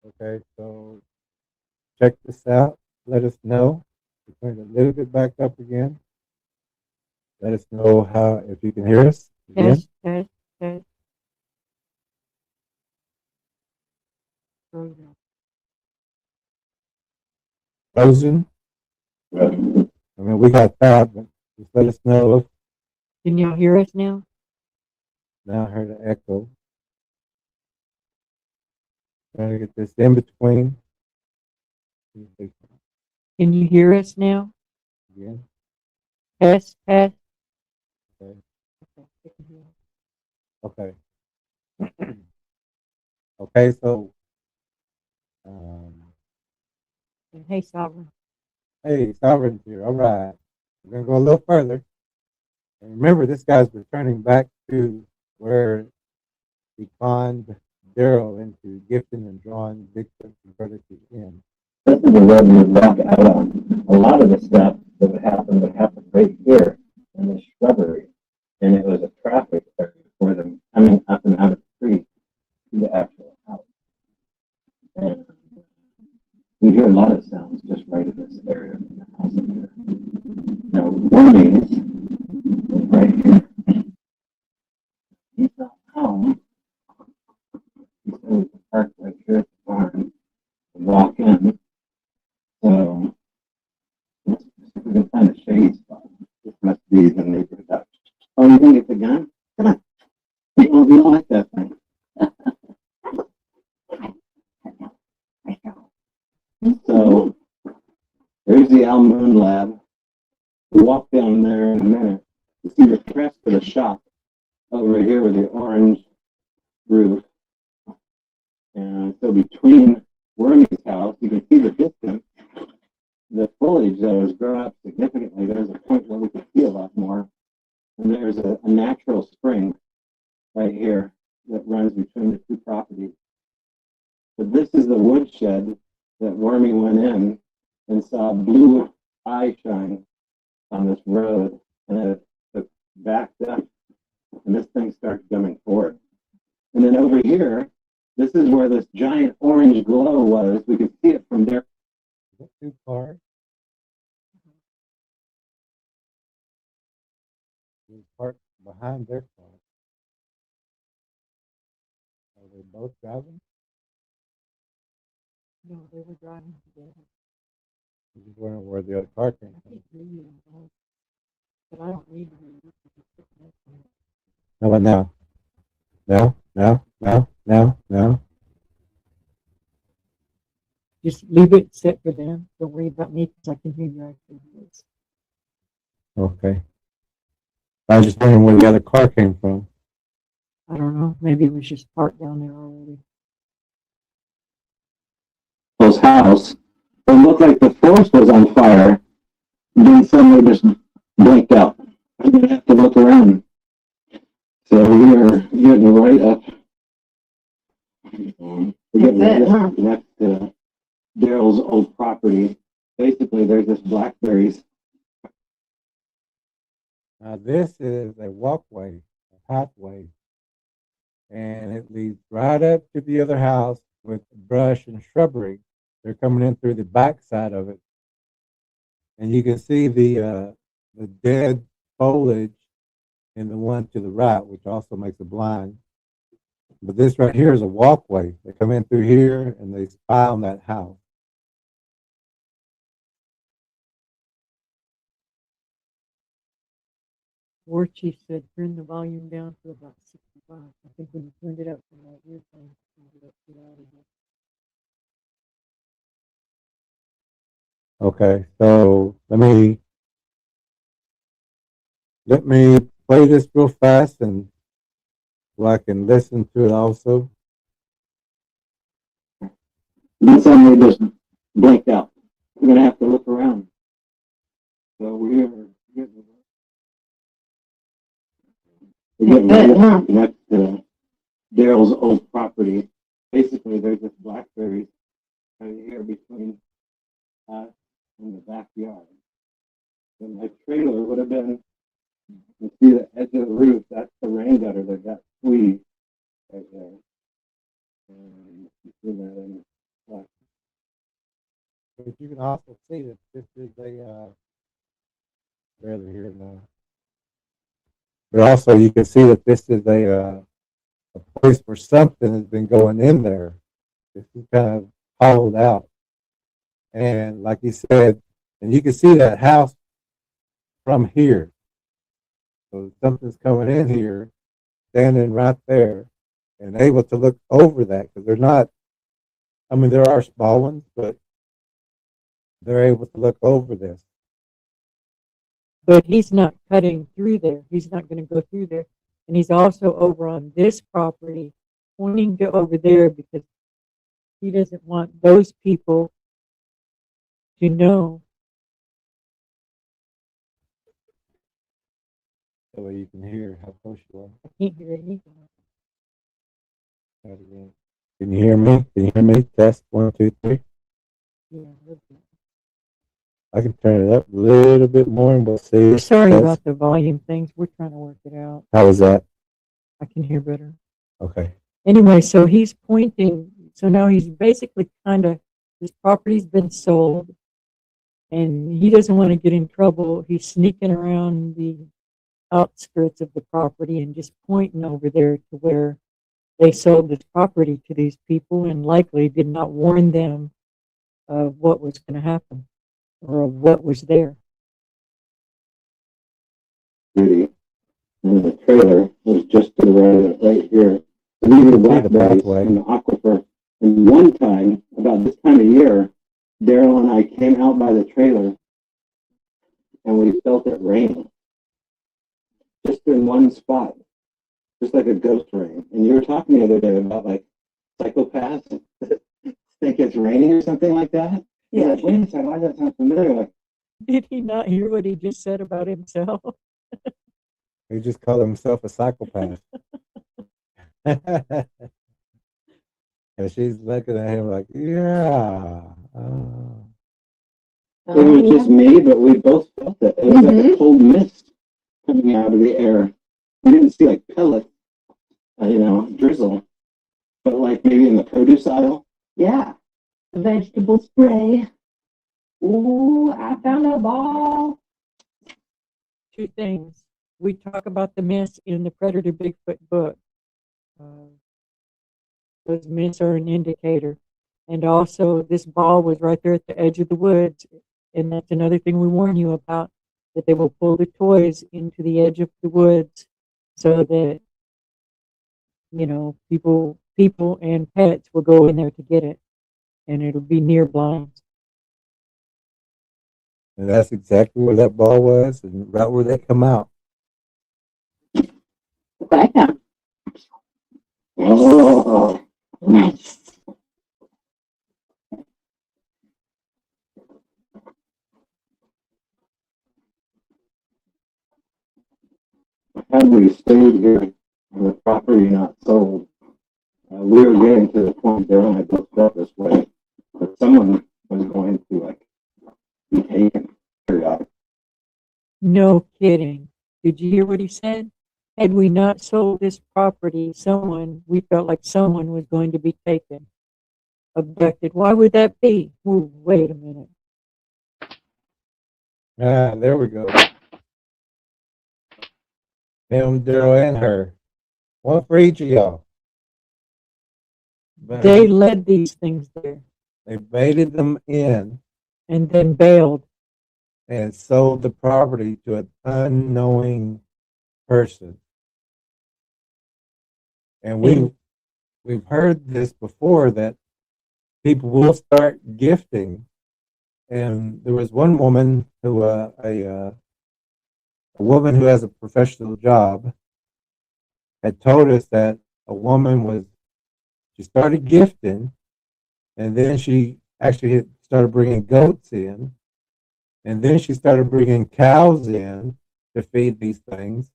Okay, so check this out. Let us know. Turn it a little bit back up again. Let us know how, if you can hear us again. Test, test, test. Frozen. Frozen. I mean, we got that, but just let us know if Can y'all hear us now? now I heard an echo. Trying to get this in between. Can you hear us now? Again. Test, test. Okay. Okay. Okay. Okay, so um, Hey, Sovereign. hey, Sovereign's here. All right. We're gonna go a little further. And remember, this guy's returning back to where he conned Daryl into gifting and drawing Bigfoot vertically in. This is the road we would walk out on. A lot of the stuff that would happen right here in the shrubbery. And it was a traffic area for them coming up and out of the street to the actual house. And we hear a lot of sounds just right in this area in the house up here. Now, Warnings is right here. He's not home. He's going to park right here at the barn and walk in. So, we can find a shady spot. This must be the neighborhood house. Oh, you think it's a gun? Come on. We don't like that thing. So, there's the Al Moon Lab. We walk down there in a minute. You see the crest of the shop over here with the orange roof. And so between Wormy's house, you can see the distance. The foliage though has grown up significantly. There's a point where we can see a lot more. And there's a natural spring right here that runs between the two properties. But this is the woodshed that Wormy went in and saw blue eye shine on this road, and it backed up, and this thing started coming forward. And then over here, this is where this giant orange glow was. We could see it from there. Two cars. He parked behind their car. Are they both driving? No, they were driving together. I was just wondering where the other car came from. But I don't need to read it. How about now? No. Just leave it set for them. Don't worry about me because I can hear your actual voice. Okay. I was just wondering where the other car came from. I don't know. Maybe it was just parked down there already. His house. It looked like the forest was on fire. Then suddenly just blinked out. I'm gonna have to look around. So we are getting right up. We're getting right next to Daryl's old property. Basically, there's this blackberries. Now this is a walkway, a pathway, and it leads right up to the other house with brush and shrubbery. They're coming in through the back side of it, and you can see the dead foliage in the one to the right, which also makes it blind. But this right here is a walkway. They come in through here and they spy on that house. War Chief said turn the volume down to about 65. I think when you turned it up from that earphone, you turned it up too loud again. Okay, so let me play this real fast and so I can listen to it also. Then suddenly just blinked out. I'm gonna have to look around. So we are getting right next to Daryl's old property. Basically, there's this blackberries right here between us and the backyard. And my trailer would have been, you see the edge of the roof, that's the rain gutter that got squeezed right there. And you see that in black. But you can also see that this is barely here now. But also you can see that this is a place where something has been going in there. This is kind of hollowed out. And like you said, and you can see that house from here. So something's coming in here, standing right there, and able to look over that because they're not, I mean, there are small ones, but they're able to look over this. But he's not cutting through there. He's not going to go through there. And he's also over on this property, pointing to over there because he doesn't want those people to know. That way you can hear how close you are. I can't hear anything. Try it again. Can you hear me? Can you hear me? Test 1, 2, 3. Yeah, okay. I can turn it up a little bit more and we'll see. Sorry Test. about the volume things. We're trying to work it out. How was that? I can hear better. Okay. Anyway, so he's pointing. So now he's basically his property's been sold and he doesn't want to get in trouble. He's sneaking around the outskirts of the property and just pointing over there to where they sold this property to these people and likely did not warn them of what was going to happen or of what was there. Beauty. And the trailer was just to the right, right here. So these are the blackberries in the aquifer. And one time, about this time of year, Daryl and I came out by the trailer and we felt it rain. Just in one spot. Just like a ghost rain. And you were talking the other day about like psychopaths think it's raining or something like that. Yeah. Like, wait a second, why does that sound familiar? Like, Did he not hear what he just said about himself? He just called himself a psychopath. And she's looking at him like, yeah. it was just me, but we both felt it. It was like a cold mist coming out of the air. We didn't see like pellets, drizzle, but like maybe in the produce aisle. Yeah. Vegetable spray. Ooh, I found a ball. Two things. We talk about the mist in the Predator Bigfoot book. Those mists are an indicator. And also, this ball was right there at the edge of the woods. And that's another thing we warn you about, that they will pull the toys into the edge of the woods so that, people and pets will go in there to get it. And it'll be near blinds. And that's exactly where that ball was and right where they come out. Yeah. Oh, nice. Had we stayed here and the property not sold, we were getting to the point there, and I both felt this way, that someone was going to like be taken periodically. No kidding. Did you hear what he said? Had we not sold this property, we felt like someone was going to be taken, abducted. Why would that be? Ooh, wait a minute. Ah, there we go. Him, Daryl, and her. One for each of y'all. But They led these things there they baited them in and then bailed. and sold the property to an unknowing person. And we've heard this before, that people will start gifting. And there was one woman who a woman who has a professional job had told us that a woman she started gifting, and then she actually started bringing goats in, and then she started bringing cows in to feed these things,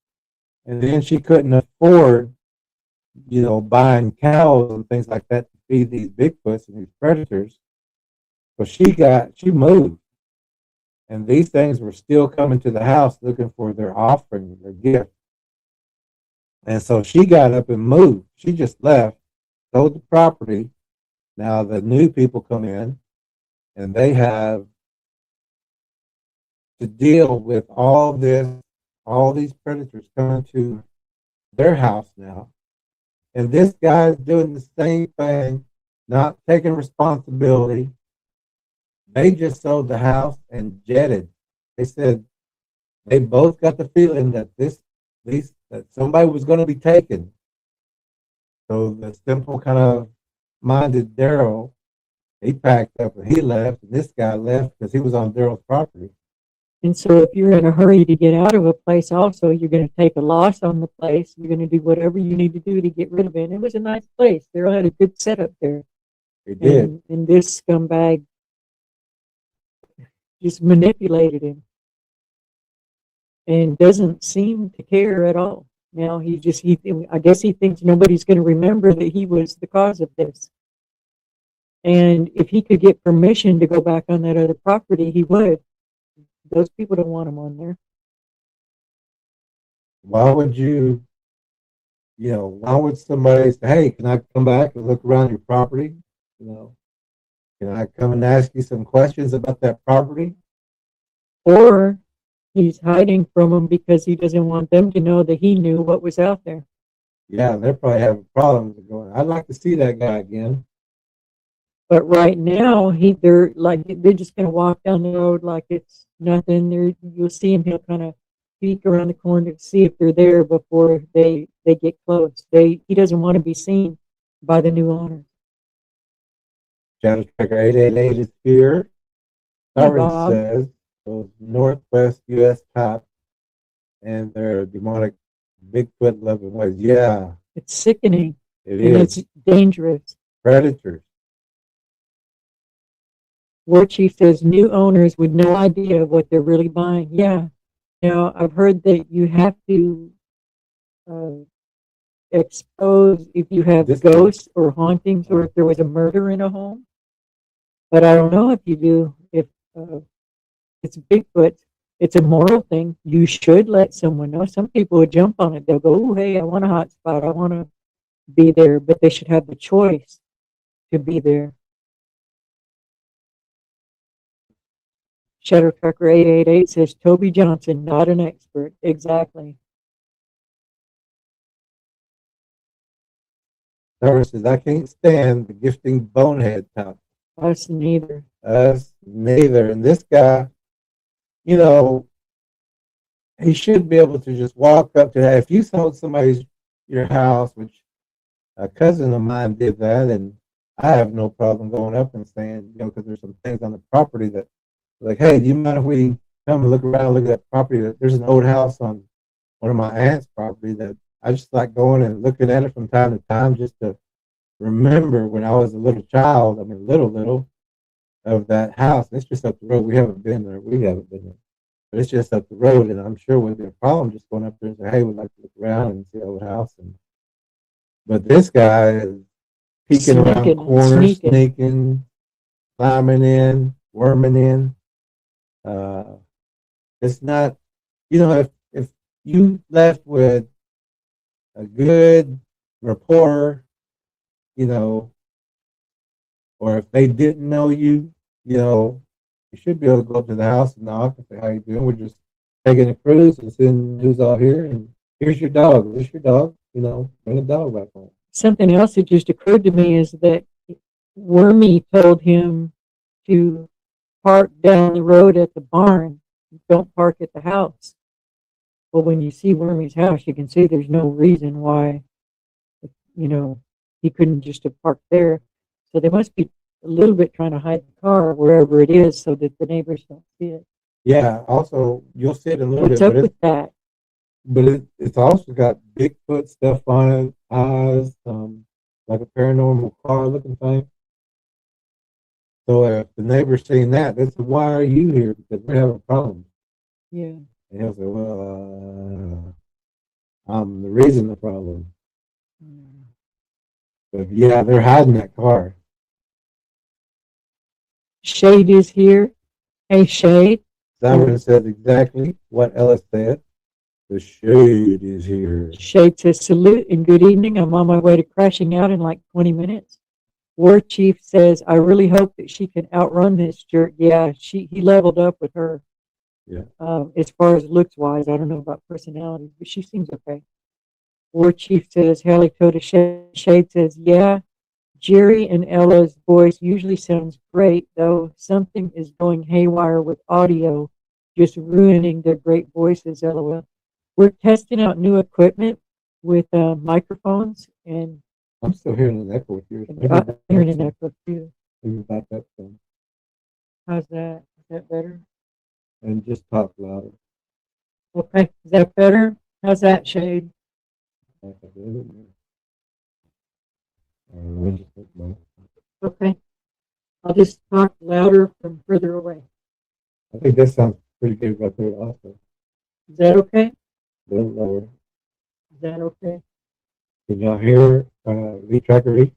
and then she couldn't afford, buying cows and things like that to feed these Bigfoots and these predators. So she moved, and these things were still coming to the house looking for their offering, their gift. And so she got up and moved. She just left, sold the property. Now the new people come in, and they have to deal with all these predators coming to their house now. And this guy's doing the same thing, not taking responsibility. They just sold the house and jetted. They said they both got the feeling that that somebody was going to be taken. So the simple kind of minded Daryl, he packed up and he left, and this guy left because he was on Daryl's property. And so if you're in a hurry to get out of a place also, you're going to take a loss on the place. You're going to do whatever you need to do to get rid of it. And it was a nice place. Daryl had a good setup there. He did. And this scumbag just manipulated him and doesn't seem to care at all. Now I guess he thinks nobody's going to remember that he was the cause of this. And if he could get permission to go back on that other property, he would. Those people don't want him on there. Why would why would somebody say, hey, can I come back and look around your property? Can I come and ask you some questions about that property? Or he's hiding from them because he doesn't want them to know that he knew what was out there. Yeah, they're probably having problems going, I'd like to see that guy again. But right now, they're just going to walk down the road like it's nothing. You'll see him. He'll kind of peek around the corner to see if they're there before they get close. He doesn't want to be seen by the new owner. Shadow Tracker 888 is here. Hey, Siren Bob. says those Northwest U.S. cops and their demonic Bigfoot loving ways. Yeah, It's sickening. it And is. it's dangerous. Predators. War Chief says new owners with no idea of what they're really buying. Yeah. I've heard that you have to expose if you have ghosts or hauntings or if there was a murder in a home. But I don't know if you do. If it's Bigfoot, it's a moral thing. You should let someone know. Some people would jump on it. They'll go, oh, hey, I want a hot spot. I want to be there. But they should have the choice to be there. Shadow Trucker 888 says Toby Johnson, not an expert. Exactly. Siren says, I can't stand the gifting bonehead top. Us neither. Us neither. And this guy, he should be able to just walk up to that. If you sold your house, which a cousin of mine did that, and I have no problem going up and saying, because there's some things on the property that, like, hey, do you mind if we come and look around, look at that property? There's an old house on one of my aunt's property that I just like going and looking at it from time to time just to remember when I was a little child. I mean, little of that house. It's just up the road. We haven't been there. We haven't been there, but it's just up the road. And I'm sure it would be a problem just going up there and say, "Hey, we'd like to look around and see the old house." And but this guy is peeking around corners, sneaking, climbing in, worming in. It's not, if you left with a good rapport, or if they didn't know you, you should be able to go up to the house and knock and say, "How you doing? We're just taking a cruise and seeing who's all here. And here's your dog. This your dog. Bring a dog back home." Something else that just occurred to me is that Wormy told him to park down the road at the barn. Don't park at the house. Well, when you see Wormy's house, you can see there's no reason why, he couldn't just have parked there. So they must be a little bit trying to hide the car wherever it is so that the neighbors don't see it. Yeah. Also, you'll see it a little What's bit. up with that? But it's also got Bigfoot stuff on it, eyes, like a paranormal car looking thing. So if the neighbor's seeing that, they say, "Why are you here?" Because we're having problems. Yeah. And he'll say, "Well, I'm the reason the problem." But yeah, they're hiding that car. Shade is here. Hey, Shade. Simon says exactly what Ellis said. The shade is here. Shade says, "Salute and good evening. I'm on my way to crashing out in like 20 minutes. War Chief says, "I really hope that she can outrun this jerk." Yeah, he leveled up with her. Yeah. As far as looks wise, I don't know about personality, but she seems okay. War Chief says, Halitoda Shade says, "Yeah, Jerry and Ella's voice usually sounds great, though something is going haywire with audio, just ruining their great voices, LOL. We're testing out new equipment with microphones, and I'm still hearing an echo with yours. I'm hearing an echo too. Maybe about that thing. How's that? Is that better? And just talk louder. Okay, is that better? How's that, Shade? Okay, I'll just talk louder from further away. I think that sounds pretty good right there also. Is that okay? A little lower. Is that okay? Can y'all hear V Tracker V?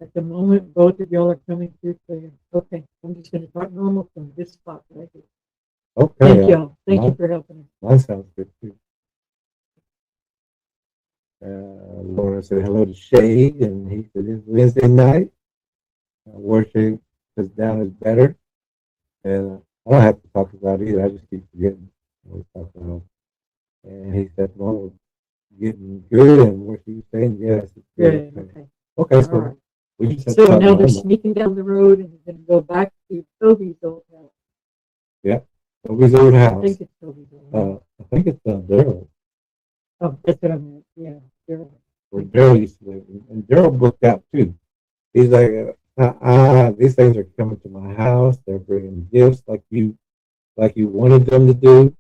At the moment, both of y'all are coming through clear. Okay, I'm just going to talk normal from this spot right here. Okay. Thank y'all. Thank you for helping us. Mine sounds good too. Laura said hello to Shade, and he said it's Wednesday night. Worship is down is better. And I don't have to talk about it either. I just keep forgetting what we're talking about. And he said, "Well, getting good," and what you saying, yes, it's good. Good. Okay, so Right. we just So now they're sneaking down the road and then go back to Toby's old house. Yeah, Toby's old I house. think it's Toby's old house. I think it's Daryl. Oh, that's what I meant. Yeah, Daryl. Where Daryl used to live. And Daryl booked out too. He's like, these things are coming to my house. They're bringing gifts like you wanted them to do.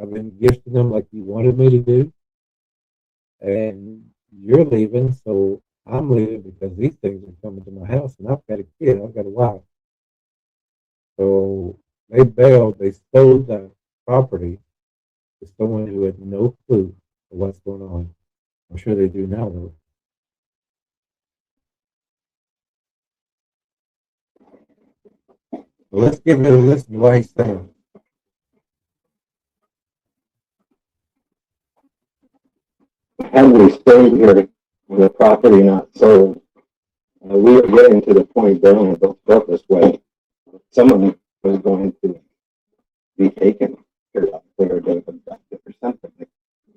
I've been gifting them like you wanted me to do. And you're leaving, so I'm leaving because these things are coming to my house. And I've got a kid. I've got a wife. So they bailed. They stole the property to someone who had no clue of what's going on. I'm sure they do now, though. Well, let's give it a listen to what he's saying. Had we stayed here with the property not sold, we were getting to the point down both this way. Someone was going to be taken here up there or abducted or something.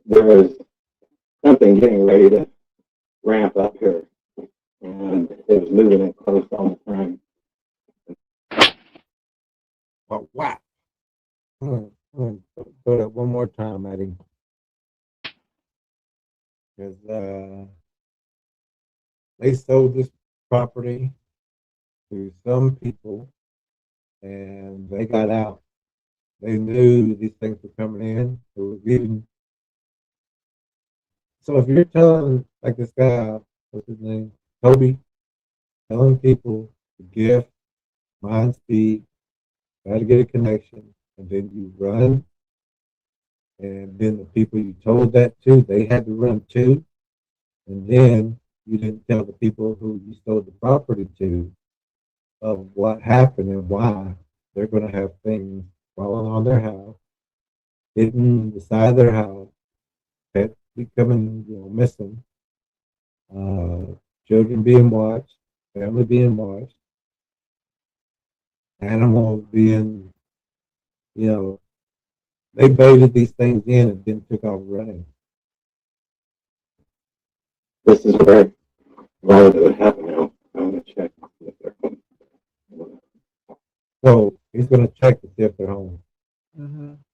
There was something getting ready to ramp up here, and it was moving in close all the time. But wow. I'm going to put it one more time at him. Because they sold this property to some people and they got out. They knew these things were coming in. There was even So if you're telling, like this guy, what's his name, Toby, telling people to gift, mind speed, try to get a connection, and then you run, and then the people you told that to, they had to run too, and then you didn't tell the people who you sold the property to of what happened and why they're going to have things falling on their house, hidden beside their house, pets becoming missing, uh, children being watched, family being watched, animals being, they baited these things in and then took off running. This is where why did it happen now? I'm gonna check if they're home. So he's going to check to see if they're home.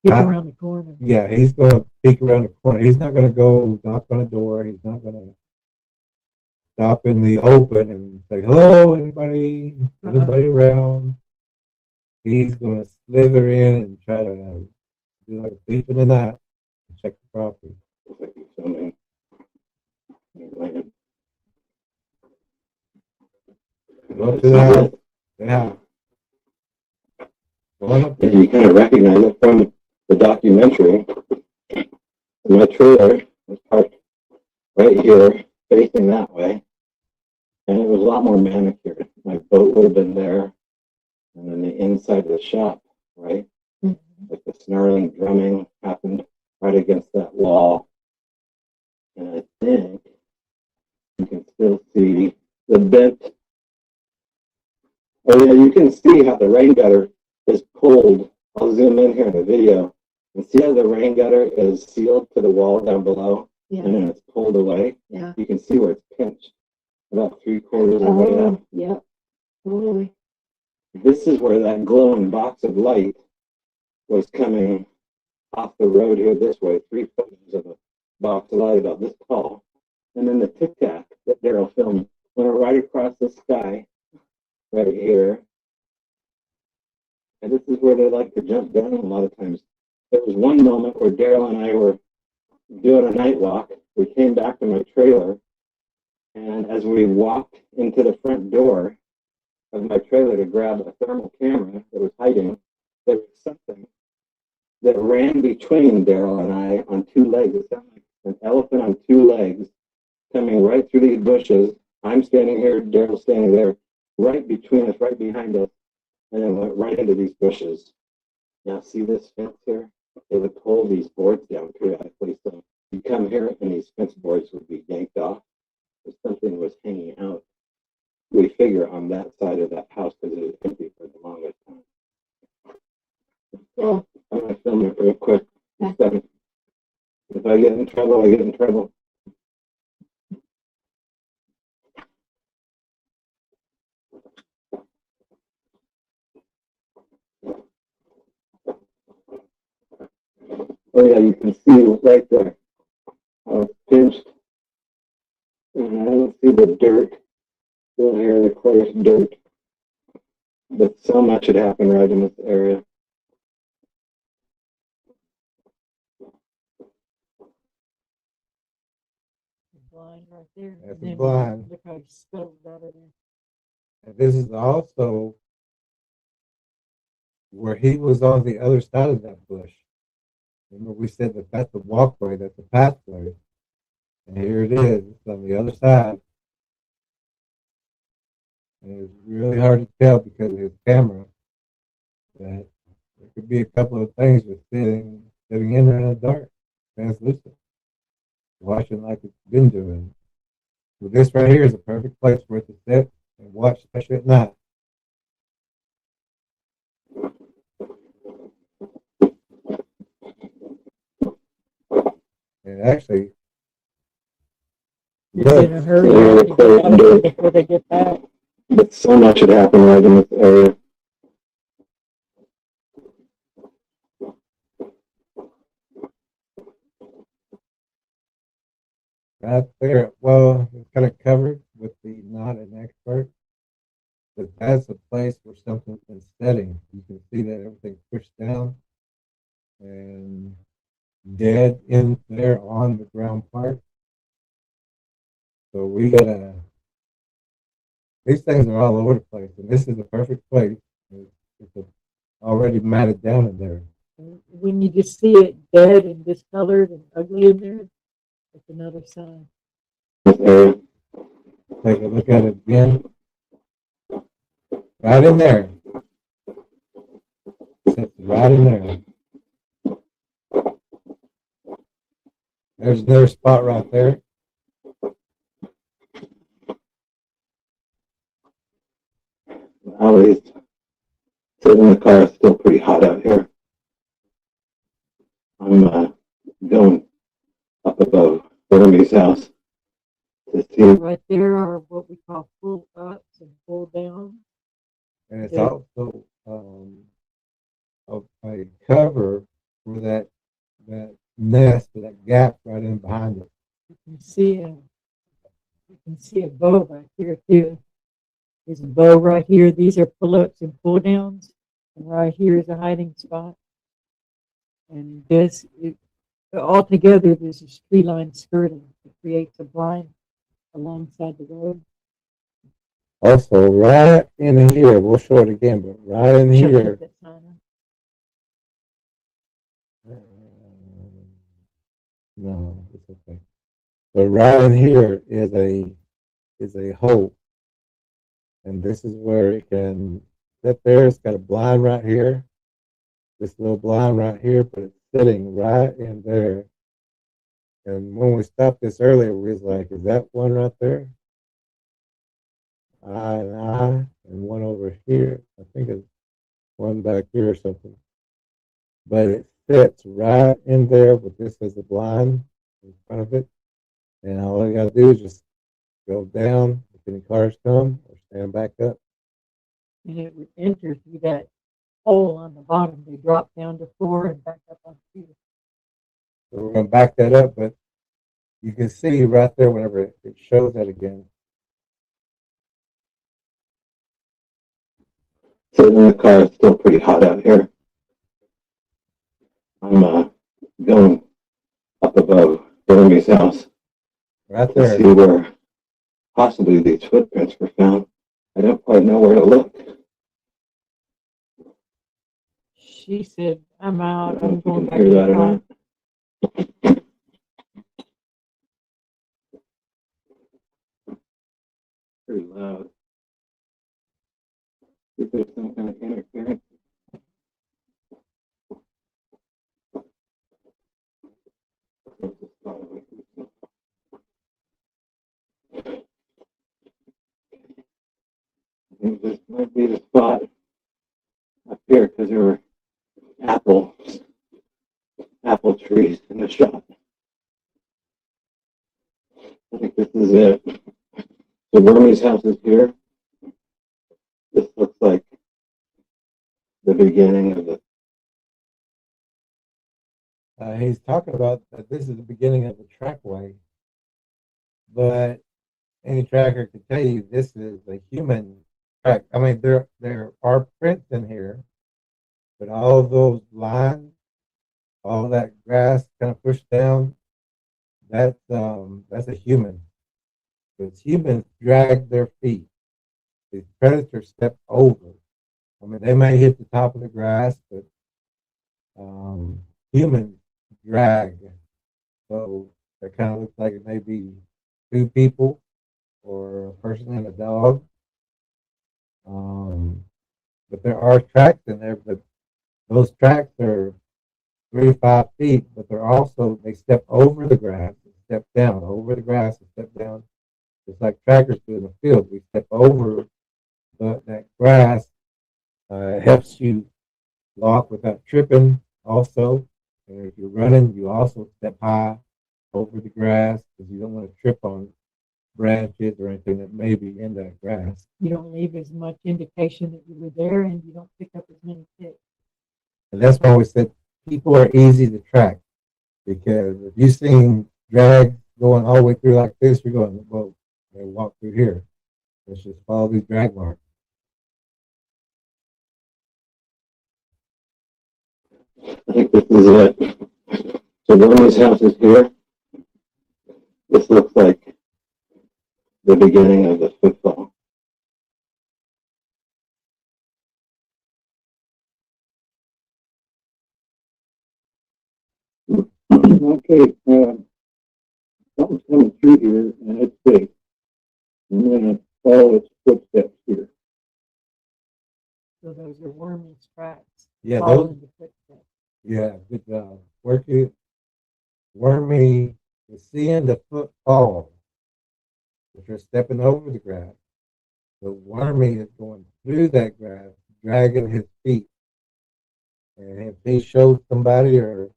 Get around the corner. Yeah, he's going to peek around the corner. He's not going to go knock on a door. He's not going to stop in the open and say, hello, anybody? Anybody around? He's going to slither in and try to do like a thief in the night and check the property. Looks like he's filming. Go up to the house. Yeah. And you kind of recognize it from the documentary. My trailer was parked right here, facing that way, and it was a lot more manicured. My boat would have been there, and then the inside of the shop, right? Like the snarling drumming happened right against that wall. And I think you can still see the bent. Oh yeah, you can see how the rain gutter is pulled. I'll zoom in here in the video and see how the rain gutter is sealed to the wall down below, and then it's pulled away. Yeah. You can see where it's pinched about 3/4 of the way up. Yep. Totally. This is where that glowing box of light was coming off the road here this way, 3 foot of a box of light about this tall. And then the tic tac that Daryl filmed went right across the sky right here. And this is where they like to jump down a lot of times. There was one moment where Daryl and I were doing a night walk. We came back to my trailer, and as we walked into the front door of my trailer to grab a thermal camera that was hiding, there was something that ran between Daryl and I on 2 legs. It sounded like an elephant on 2 legs coming right through these bushes. I'm standing here, Daryl's standing there, right between us, right behind us, and then went right into these bushes. Now, see this fence here? They would pull these boards down periodically. So you come here and these fence boards would be yanked off. If something was hanging out, we figure on that side of that house because it was empty for the longest time. Well, I'm going to film it real quick. If I get in trouble, I get in trouble. Oh yeah, you can see right there how it's pinched. And I don't see the dirt. Still here, the coarse dirt. But so much had happened right in this area. Blind right there. That's And then a blind. Look how he scuttled out of there. And this is also where he was on the other side of that bush. Remember, we said that that's the walkway, that's the pathway. And here it is, it's on the other side. And it's really hard to tell because of his camera that there could be a couple of things just sitting in there in the dark, translucent, watching like it's been doing. So this right here is a perfect place for it to sit and watch, especially at night. And actually, It's in a hurry to get out of there before they get back. But so much had happened right in this area. right there, well, it's kind of covered with the not an expert, but that's a place where something's been setting. You can see that everything's pushed down and dead in there on the ground part. So we gotta. These things are all over the place, and this is the perfect place. It's already matted down in there. When you just see it dead and discolored and ugly in there, it's another sign. Take a look at it again. Right in there. It's right in there. There's another spot right there. Always sitting in the car. It's still pretty hot out here. I'm going up above Jeremy's house to see. Right there are what we call full ups and full downs. And it's also a cover for that nest or that gap right in behind it. You can see a bow back here too. There's a bow right here. These are pull ups and pull downs. And right here is a hiding spot. And altogether, there's this tree line skirting that creates a blind alongside the road. Also, right in here, we'll show it again, but right in here. No, it's okay. So right in here is a hole, and this is where it can sit there. It's got a blind right here, this little blind right here, but it's sitting right in there. And when we stopped this earlier, we was like, "Is that one right there?" Eye and eye, and one over here. I think it's one back here or something. But it fits right in there with this as a blind in front of it. And all you gotta do is just go down if any cars come, or stand back up. And it would enter through that hole on the bottom. They drop down to 4 and back up on 2. So we're gonna back that up, but you can see right there whenever it shows that again. Sitting in the car. It's still pretty hot out here. I'm going up above Jeremy's house Right to there. see where possibly these footprints were found. I don't quite know where to look. She said, "I'm out. I don't know I'm if you going can back hear to that the or car." not. Pretty loud. Is there some kind of interference? I think this might be the spot up here because there were apple trees in the shop. I think this is it. So Jeremy's house is here. This looks like the beginning of the. He's talking about that this is the beginning of the trackway, but any tracker can tell you this is a human track. I mean, there are prints in here, but all those lines, all that grass kind of pushed down, that's a human. Because humans drag their feet. The predators step over. I mean, they may hit the top of the grass, but humans drag. So it kind of looks like it may be 2 people or a person and a dog. But there are tracks in there, but those tracks are 3 to 5 feet, but they step over the grass and step down, over the grass and step down. It's like trackers do in the field. We step over that grass. It helps you walk without tripping also. And if you're running, you also step high over the grass because you don't want to trip on branches or anything that may be in that grass. You don't leave as much indication that you were there, and you don't pick up as many ticks. And that's why we said people are easy to track, because if you see drag going all the way through like this, you're going, well, they walk through here. Let's just follow these drag marks. I think this is it. So Jeremy's house is here. This looks like the beginning of the football. Okay, something's coming through here, and it's big. I'm going to follow its footsteps here. So those are wormy's tracks. Yeah, following the footsteps. Yeah, good job. Working, wormy is seeing the foot fall. If you're stepping over the grass, the wormy is going through that grass, dragging his feet. And if he shows somebody or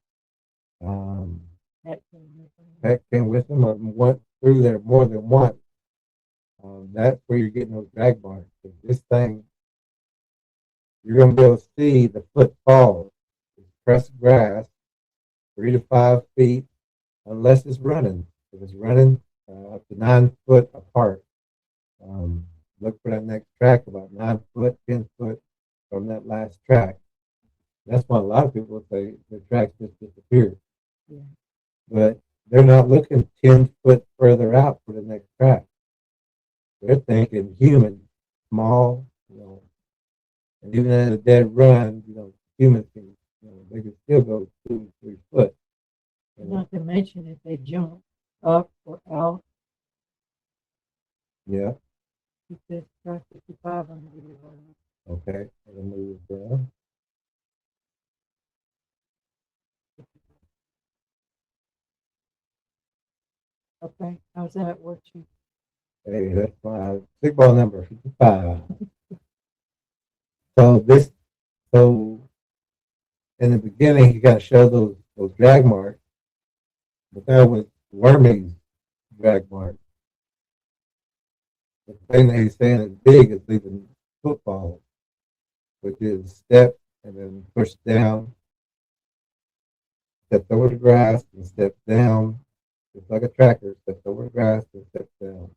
That can happen. that came with him or went through there more than once, that's where you're getting those drag marks. This thing, you're going to be able to see the foot fall. It's pressed grass, 3 to 5 feet, unless it's running. If it's running up to 9 foot apart, look for that next track about 9 foot, 10 foot from that last track. That's why a lot of people say the tracks just disappeared. Yeah. But they're not looking 10 foot further out for the next track. They're thinking human, small, and even at a dead run, humans can, they can still go 2 to 3 foot. Not to mention if they jump up or out, Yeah. it says track 55 on the video. Okay. And then move down. Okay, how's that working? Hey, that's my signal number 55. So in the beginning, you got to show those drag marks, but that was Wormy's drag mark. The thing that he's saying is big is leaving football, which is step and then push down, step over the grass and step down, just like a tracker, step over the grass and step down.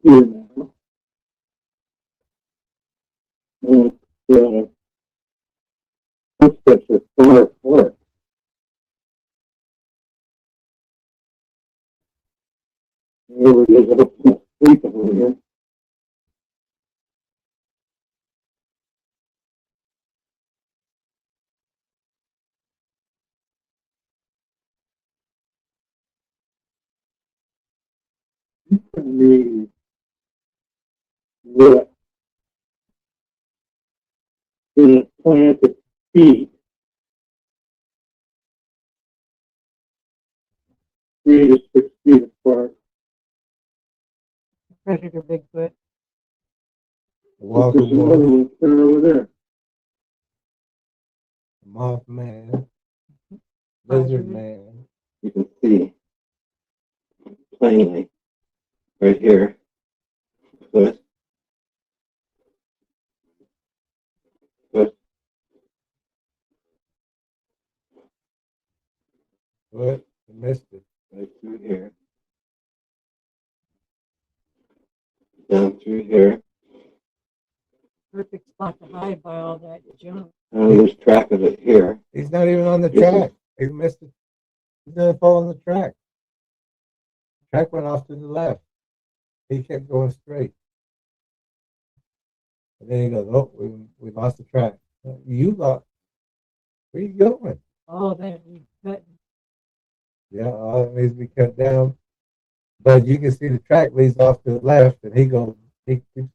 Here now. And footsteps are far apart. Here it is up the street over here. I mean, what in the planted feet 3 to 6 feet apart. Predator Bigfoot. Walk There's another one clear over there. Mothman, Lizard Man. You can see plainly right here. Foot. Foot. What? I missed it. Right through here. Down through here. Perfect spot to hide by all that junk. I lose track of it here. He's not even on the Yes, track. He missed it. He's gonna fall on the track. Track went off to the left. He kept going straight. And then he goes, "Oh, we lost the track." You lost. Where you going? All that we cut. Yeah, all it needs to be cut down. But you can see the track leads off to the left, and he keeps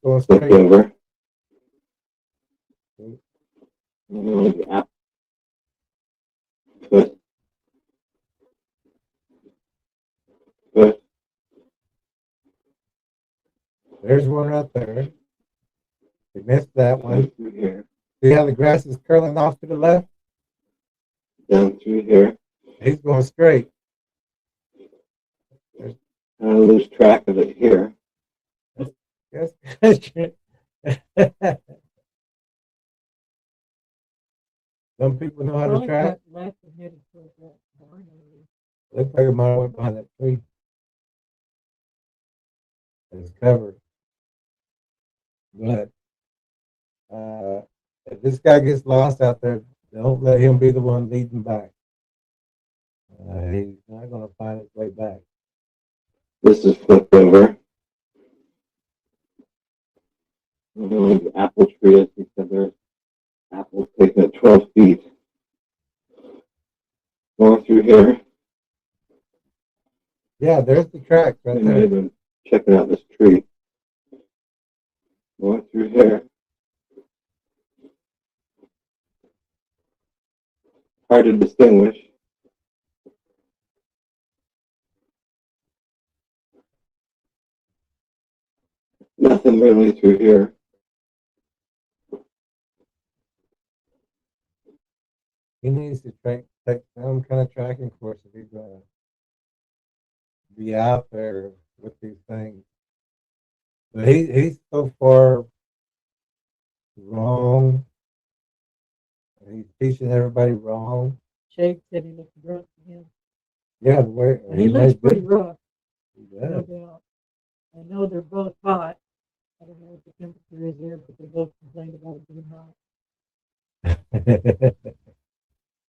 going Look straight. over. Yeah. Foot. Foot. There's one right there. He missed that one. Right through here. See how the grass is curling off to the left? Down through here. He's going straight. I lose track of it here. Yes. Some people know how to Probably track. cut left and headed towards that barn area. Looks like it might have went behind that tree. it's covered. But if this guy gets lost out there, don't let him be the one leading back. He's not going to find his way back. This is flipped over. I don't know where the apple tree is. He said there's apples taken at 12 feet. Going through here. Yeah, there's the track They right might there. have been checking out this tree. Going through here. Hard to distinguish. Nothing really through here. He needs to take some kind of tracking course if he's going to be out there with these things. But he's so far wrong. He's teaching everybody wrong. Shake said he looked drunk again. Yeah, the way And he looks pretty rough, He no does. doubt. I know they're both hot. I don't know what the temperature is there, but they both complained about it being hot.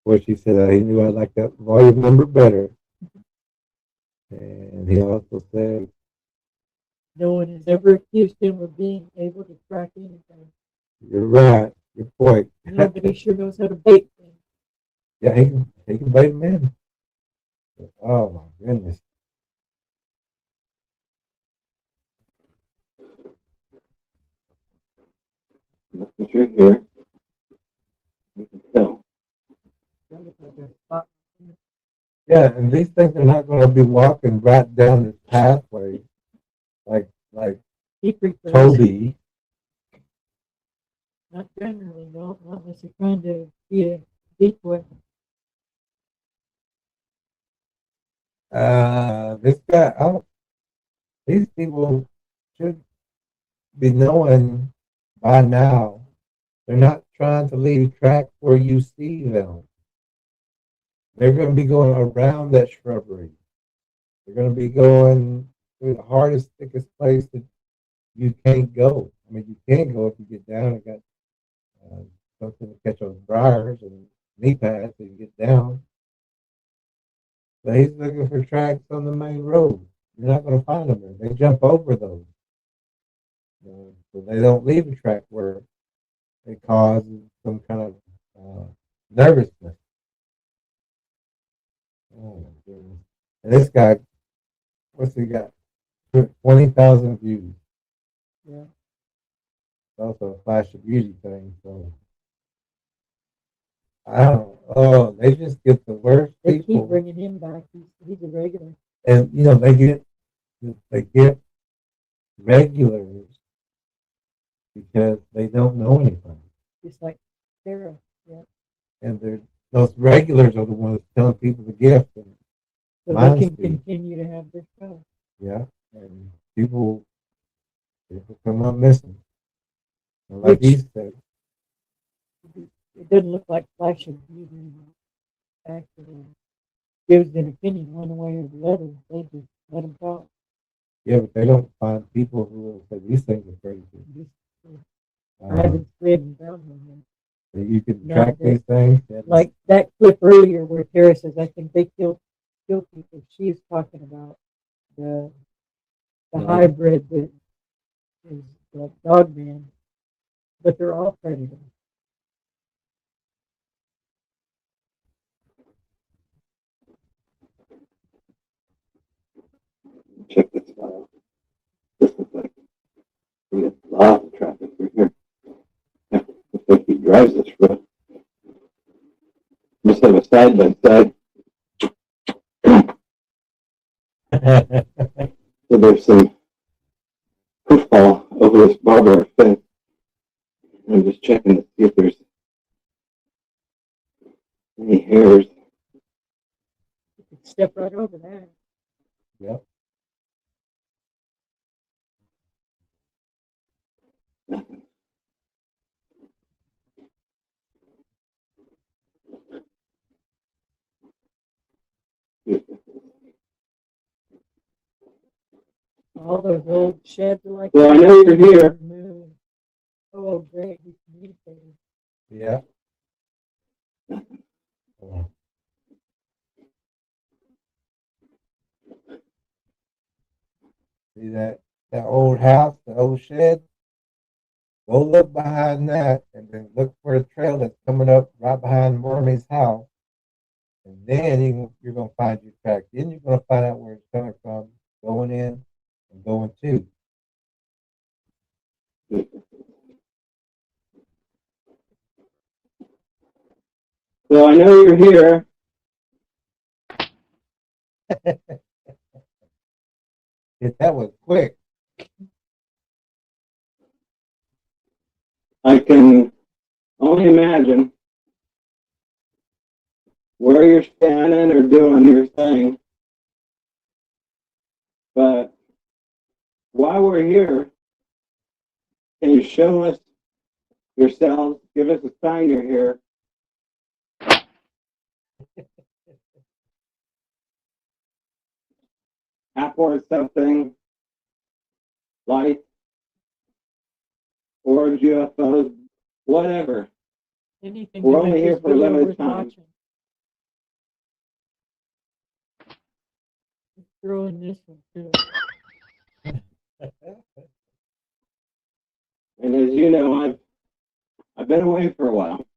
Well, she said he knew I liked that volume number better. And he also said, No one has ever accused him of being able to track anything. "You're right. Good point." No, but he sure knows how to bait things. Yeah, he can bait him in. Oh my goodness. Nothing through here. You can tell. That looks like a spot. Yeah, and these things are not going to be walking right down this pathway like He prefers. Toby. Not generally, no, not unless you're trying to be a decoy. This guy, these people should be knowing by now. They're not trying to leave track where you see them. They're going to be going around that shrubbery. They're going to be going through the hardest, thickest place that you can't go. I mean, you can go if you get down and got something to catch those briars and knee pads so you get down. But he's looking for tracks on the main road. You're not going to find them there. They jump over those. So they don't leave a track where it causes some kind of nervousness. Oh my goodness. And this guy, what's he got? 20,000 views. Yeah. It's also a Flash of Beauty thing. So I don't. Oh, they just get the worst They people. keep bringing him back. He's a regular. And they get regulars because they don't know anything. Just like Sarah. Yeah. And those regulars are the ones telling people the gift. And So Mind they can speed. continue to have their show. yeah, and people come up missing. And like he said, It doesn't look like Flash of Beauty actually gives an opinion one way or the other. They just let them talk. yeah, but they don't find people who will say these things are crazy. I haven't read and found him yet. You can No, track these things. Like that clip earlier where Tara says, I think they kill people. She's talking about the Right. hybrid that is like dog man, but they're all predators. Check this out. This looks like we have lots of traffic through here. Looks like he drives this road. Just have a side by side. So there's some football over this barbed fence. I'm just checking to see if there's any hairs. You could step right over that. Yep. All those old sheds are like. Well, I know you're here. Oh, great. He's communicating. Yeah. See that old house, the old shed? Go look behind that and then look for a trail that's coming up right behind Wormy's house. And then you're going to find your track. Then you're going to find out where it's coming from, going in and going to. So I know you're here. That was quick. I can only imagine where you're standing or doing your thing. But while we're here, can you show us yourselves? Give us a sign you're here. Apple or something, light, orange UFOs, whatever. Anything. We're to only make here this for a video limited worth time. watching. Let's throw in this one too. And as you know, I've been away for a while,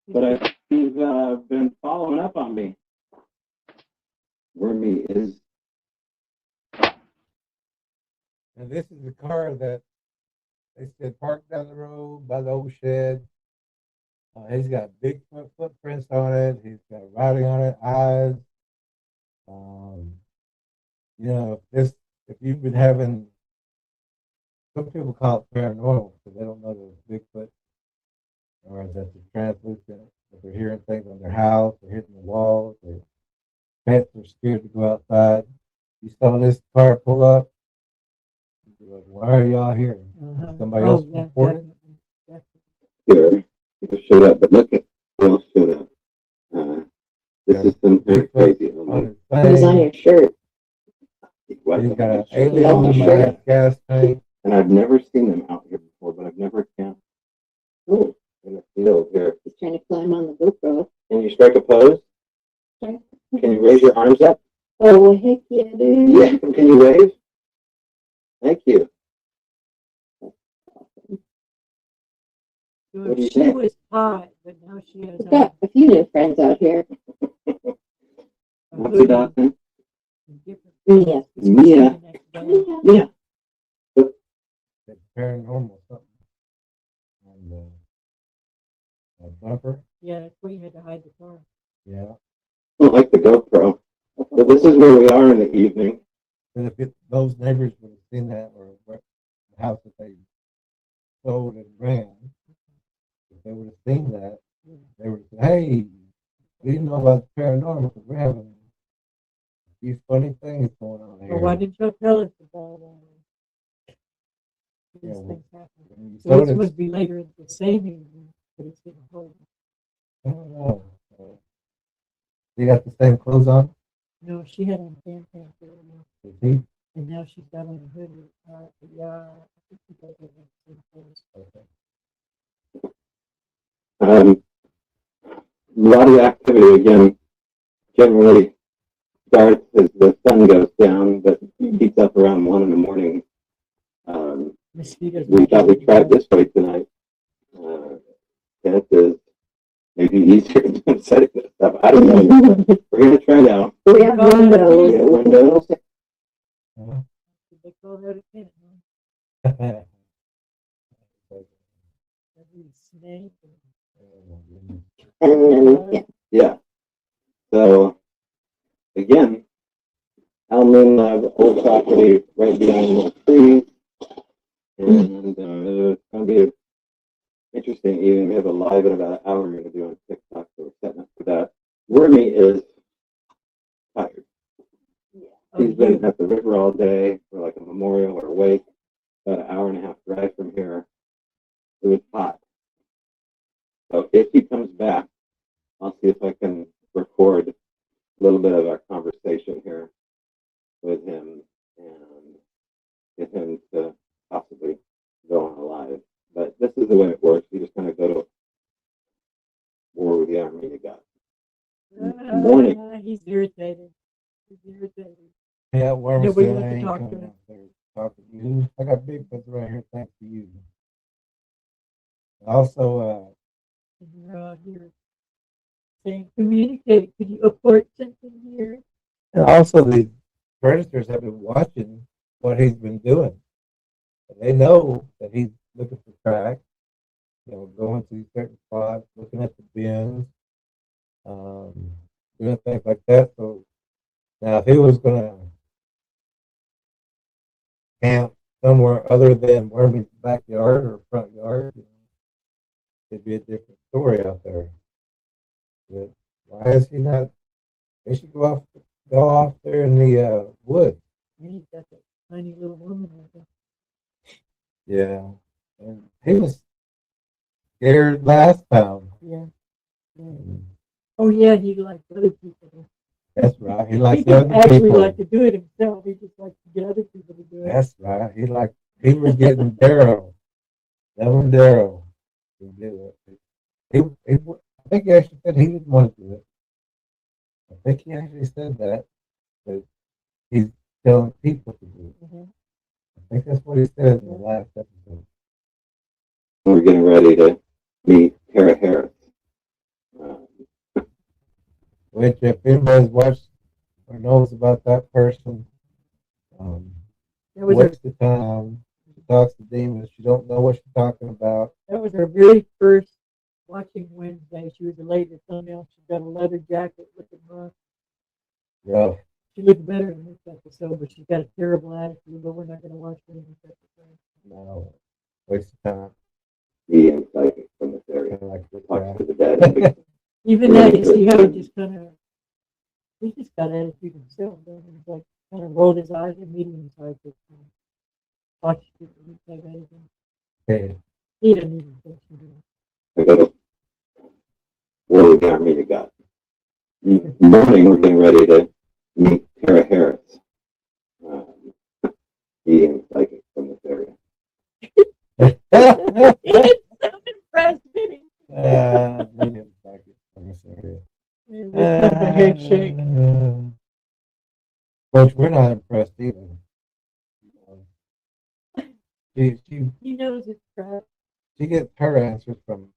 but you've been following up on me. Wormy is. And this is the car that they said parked down the road by the old shed. He's got Bigfoot footprints on it. He's got writing on it, eyes. You know, if you've been having, some people call it paranormal because they don't know that it's Bigfoot or that they're translucent, that they're hearing things on their house, they're hitting the walls, their pets are scared to go outside. You saw this car pull up. You're like, why are y'all here? Somebody else reported? Here, it showed up, but look at who else showed up. This is some kind of crazy. On It was on your shirt. He's got an alien gas tank. And I've never seen them out here before, but I've never camped. Oh, in the field here. He's trying to climb on the GoPro. Can you strike a pose? Sure. Can you raise your arms up? Oh, well, heck yeah, dude. Yeah, can you wave? Thank you. What do you She think? was hot, but now she has We've got a few new friends out here. What's the dog name? Mia. Mia. Yeah. It's paranormal something. And a bumper. Yeah, that's where you had to hide the car. Yeah. I don't like the GoPro. So this is where we are in the evening. And if those neighbors would have seen that, or the house that they sold and ran, if they would have seen that, they would have said, hey, we didn't know about the paranormal because we're having these funny things going on here. Well, why didn't you tell us about these Yeah, things happening? when you So sold it's it, supposed to be later the same evening, but it's getting cold. I don't know. You got the same clothes on? No, she had on pants earlier, Is he? and now she's got on a hoodie. Yeah, I think she does have the same clothes. Okay. A lot of activity again generally starts as the sun goes down, but heats up around 1 in the morning. Mosquitoes. We thought we'd try it this way tonight. That is maybe easier than setting this up. I don't know. We're going to try now. We have windows. We got windows. They call that a tent, huh? Every snake. And yeah. Yeah. So, again, I'm in the old property right behind the trees. And it's going to be an interesting evening. We have a live in about an hour we're going to do on TikTok, so we're setting up for that. Wormy is tired. He's been at the river all day for like a memorial or a wake, about an hour and a half drive from here. It was hot. So if he comes back, I'll see if I can record a little bit of our conversation here with him. And the way it works. You just kind of go to war with the army you got. Morning. He's irritated. He's irritated. Yeah, Worm Nobody said wants I to ain't talk to coming him. out there talking to you. I got Bigfoot right here thanks to you. Also, You're out here saying, communicate. Could you report something here? and also the predators have been watching what he's been doing. And they know that he's looking for tracks, going to certain spots, looking at the bins, doing things like that. So now, if he was going to camp somewhere other than Wormy's backyard or front yard, it'd be a different story out there. But why is he not? They should go off there in the woods. And he's got that tiny little woman right there. Yeah, and he was scared last time. Yeah. Oh yeah, he likes other people. That's right. He He likes didn't other actually people. like to do it himself. He just likes to get other people to do it. That's right. He was getting Daryl, Daryl to do it. I think he actually said he didn't want to do it. I think he actually said that he's telling people to do it. Mhm. I think that's what he said in the last episode. We're getting ready to meet Tara Harris. Which, if anybody's watched or knows about that person, That was waste the time. She talks to demons. She don't know what she's talking about. That was her very first watching Wednesday. She was a lady at thumbnail. She got a leather jacket looking rough. Yeah. She looked better in this episode, but she's got a terrible attitude, but we're not going to watch her in this episode. No. Waste of time. Being psychic from this area. Kinda like this Talks guy. to the dead. Even that, you see how he just kind of, he just got attitude himself. He's like, kind of rolled his eyes and medium sized it. Watch people who say anything. Okay. He doesn't even think she did. I go to war with the army you got. Morning, we're getting ready to meet Tara Harris. Being psychic from this area. It's so impressed, didn't he? Medium psychic from this area. And this kind of a head shake. Which we're not impressed either. She He knows it's crap. gets her answers from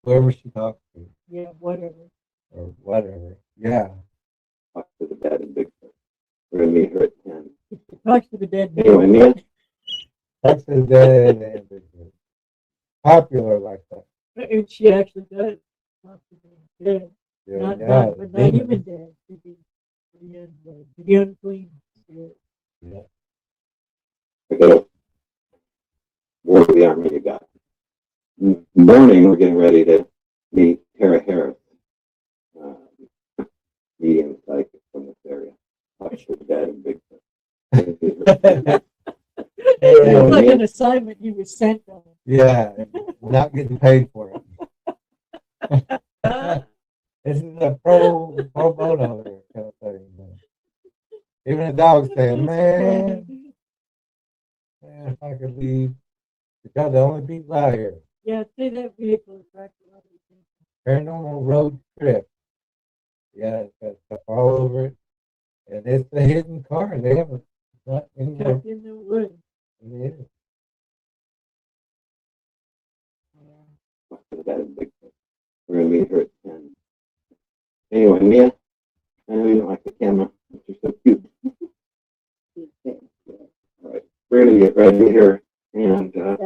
whoever she talks to Yeah, whatever. or whatever. Yeah. Talks to the dead in Bigfoot. We're going to meet her at 10. Talks to the dead man. Anyway, Neil, That's the dead and Bigfoot. Popular like that. And she actually does. Talk to the dead. Yeah, Not, yeah, not, but not demons. human dead. The unclean spirit. Yeah. I go to war with the army you got. Morning, we're getting ready to meet Tara Harris. Being psychic from this area. Talks to the dead in Bigfoot. It was like an assignment he was sent on. Yeah, not getting paid for it. This is a pro bono here kind of thing. Even the dog saying, man, if I could leave, because the only people out here, Yeah, say that vehicle attracts a lot of attention. paranormal road trip. Yeah, it's got stuff all over it. And it's a hidden car. They haven't not anywhere. Tucked in the woods. It is. Talks to the dead in Bigfoot. We're going to meet her at 10. Anyway, Mia, I know you don't like the camera, but you're so cute. All right, we're going to get ready here, and that's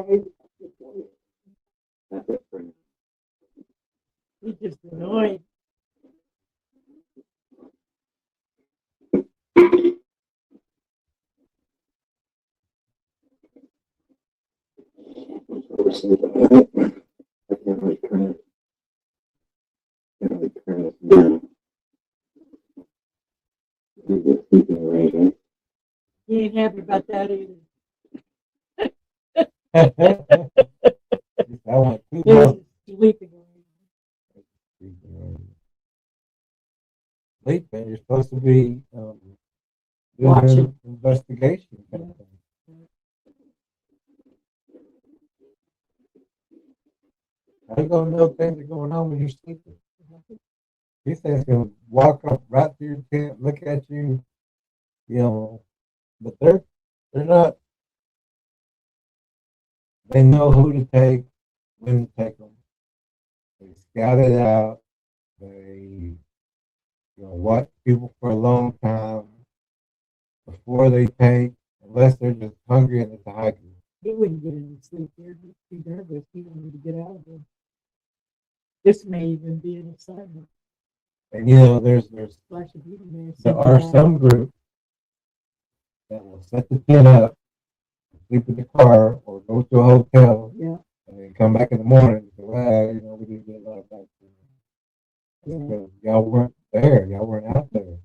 it for now. He's just annoyed. I can't really turn it. Can't really turn this down. Do the sleeping arrangement. He ain't happy about that either. I want two There's more. his sleeping Sleeping, you're supposed to be doing Watching. an investigation kind of thing. How you gonna know things are going on when you're sleeping? These things gonna walk up right through your tent, look at you, you know, but they're not. They know who to take, when to take them. They scout it out. They watch people for a long time before they take, unless they're just hungry and it's a hiking. He wouldn't get any sleep there. He'd be nervous. He wanted to get out of there. This may even be an assignment. And you know, there's Flash of beauty there. there are some groups that will set the tent up, sleep in the car, or go to a hotel, Yeah. and then come back in the morning and say, well, we didn't get a lot of back. Because y'all weren't there, y'all weren't out there.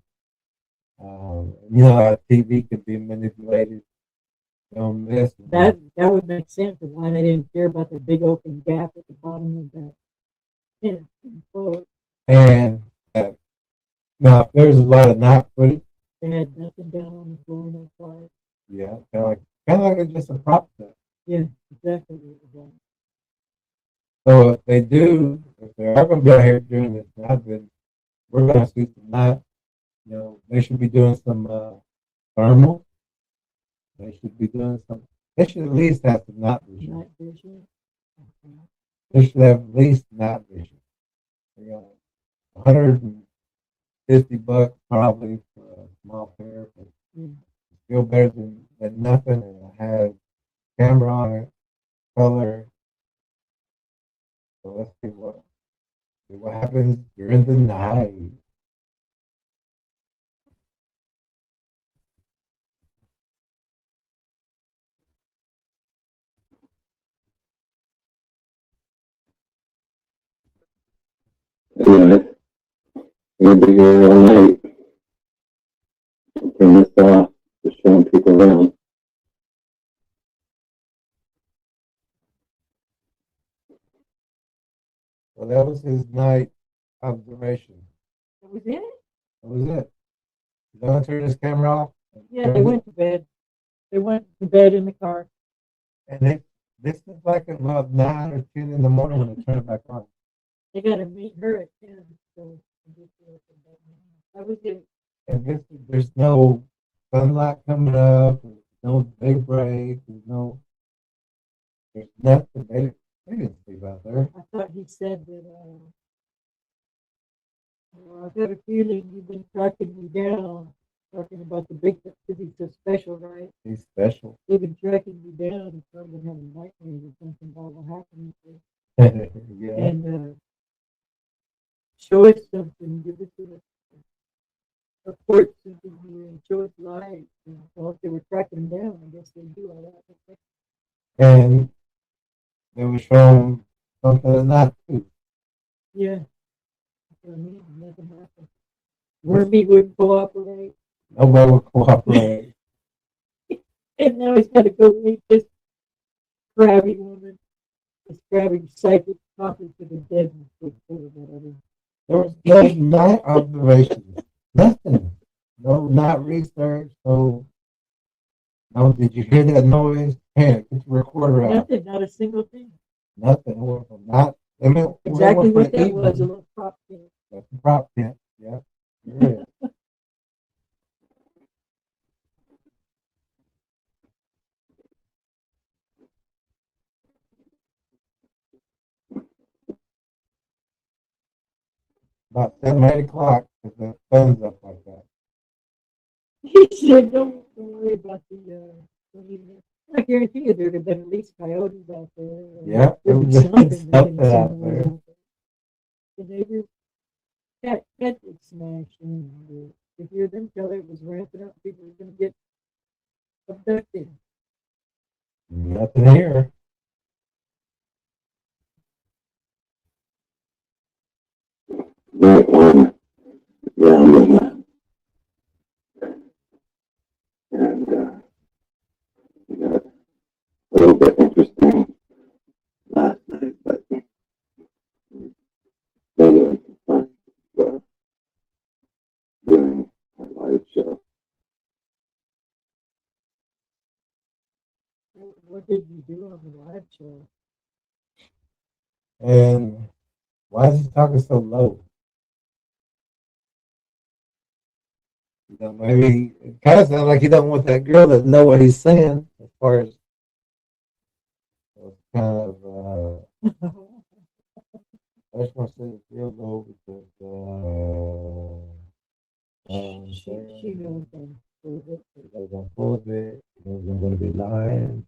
You know how TV could be manipulated. On this, That would make sense of why they didn't care about the big open gap at the bottom of that tent. And now, if there's a lot of night footage, They had nothing down on the floor, no fire. yeah, kind of like it's just a prop set. Yeah, exactly what it was. So if they are going to be out here doing this night, then we're going to see some night. They should be doing some thermal. They should be doing some. They should at least have some night vision. Night vision. They should have at least night vision. $150 probably for a small pair, but still better than nothing. And it has camera on it, color. So let's see what happens during the night. Anyway, we'll be here all night. I'll turn this off, just showing people around. Well, that was his night observation. That was it? That was it. He's going to turn his camera off. Yeah, they went to bed. They went to bed in the car. And this is like about 9 or 10 in the morning when they turn it back on. They got to meet her at 10. So that was it. And there's no sunlight coming up. There's no big break. There's nothing. They didn't sleep out there. I thought he said that, I've got a feeling you've been tracking me down, talking about the Bigfoot because he's so special, right? He's special. You've been tracking me down and probably having nightmares or something about what happened. Yeah. And show us something, give us a report something here and show us live. Well, if they were tracking him down, I guess they do all that. And they were showing something at night too. Yeah. I mean, nothing happened. Wormy wouldn't cooperate. Nobody would cooperate. And now he's got to go meet this crabby woman, this crabby psychic talking to the dead or whatever. There was no night observations. Nothing. No night research. No, did you hear that noise? Hey, get your recorder out. Nothing, not a single thing. Nothing. Not. Exactly what that was, a little prop tent. That's a prop tent. Yeah. Yeah. About 7, 8 o'clock, because the sun's up like that. He said, don't worry about the, I guarantee you there'd have been at least coyotes out there. Yeah, there was something something out there. The neighbor's cat was smashed in. To hear them tell it was ramping up, people were going to get abducted. Nothing here. Night one, round of that. And we got a little bit interesting last night, but anyway, doing our live show. What did you do on the live show? And why is he talking so low? You know, maybe it kind of sounds like he don't want that girl to know what he's saying as far as kind of I just want to say it's real low because She knows them. I'm full of it. I'm going to be lying.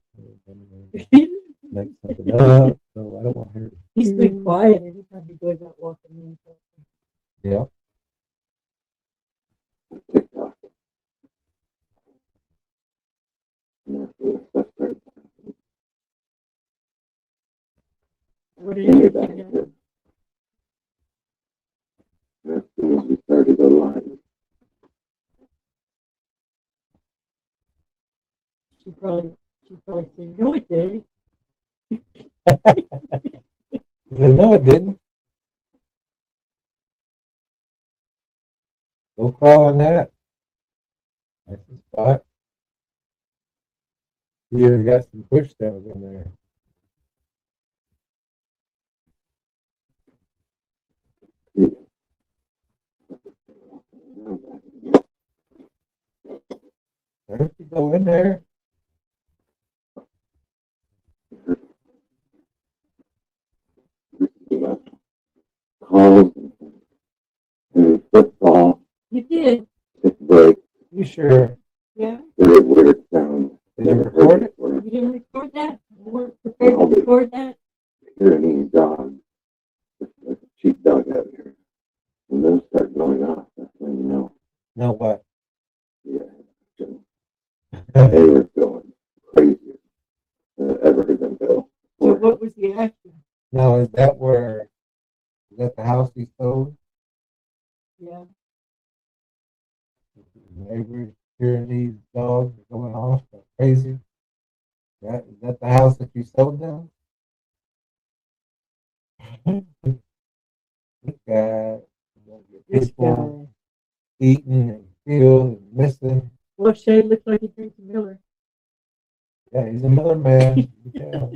Make something up. So I don't want her. He's been quiet every time he goes out walking. Yeah. TikTok. And that's where the stuff started. What are Came you back looking at? to- and as soon as we started the line, She probably said, no, it did. No, it didn't. Go call on that. That's the spot. You got some push stems in there. Where did you go in there? calls and football, You did. sick break, You sure? Yeah. very weird sound. Did you record it? You didn't record that? You weren't prepared to record that? Pyrenees dog, there's a sheepdog out here. When those start going off, that's when you know, No, what? yeah, they were going crazy. Ever heard them go. So what was the action? Now, is that the house he sold? Yeah. Neighbors hearing these dogs going off like crazy? Is that the house that you sold them? This guy, This people guy. eating and killed and missing. Well, Shay looks like he drinks Miller. Yeah, he's another man. Yeah.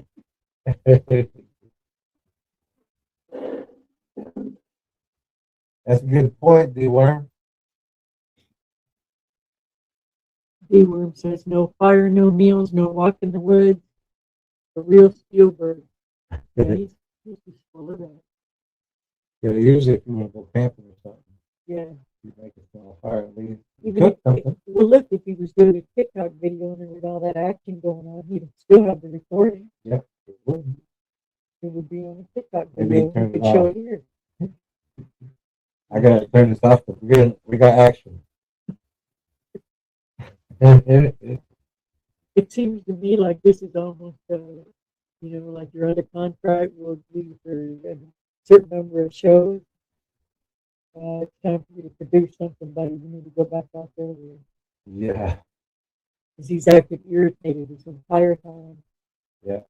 That's a good point, D-Worm. D-Worm says no fire, no meals, no walk in the woods. The real Spielberg. Yeah, he's just full of that. Yeah, usually if you want to go camping or something, Yeah. you make it small fire at least. Even Cook if, something. well, look, if he was doing a TikTok video and there was all that action going on, he'd still have the recording. Yep. It would. It would be on a TikTok Maybe video. turn You could it show off. it here. I gotta turn this off because we got action. It seems to me like this is almost, like you're under contract, will do for a certain number of shows. It's time for you to produce something, buddy. You need to go back out there. Yeah. Because he's acting irritated this entire time. Yeah.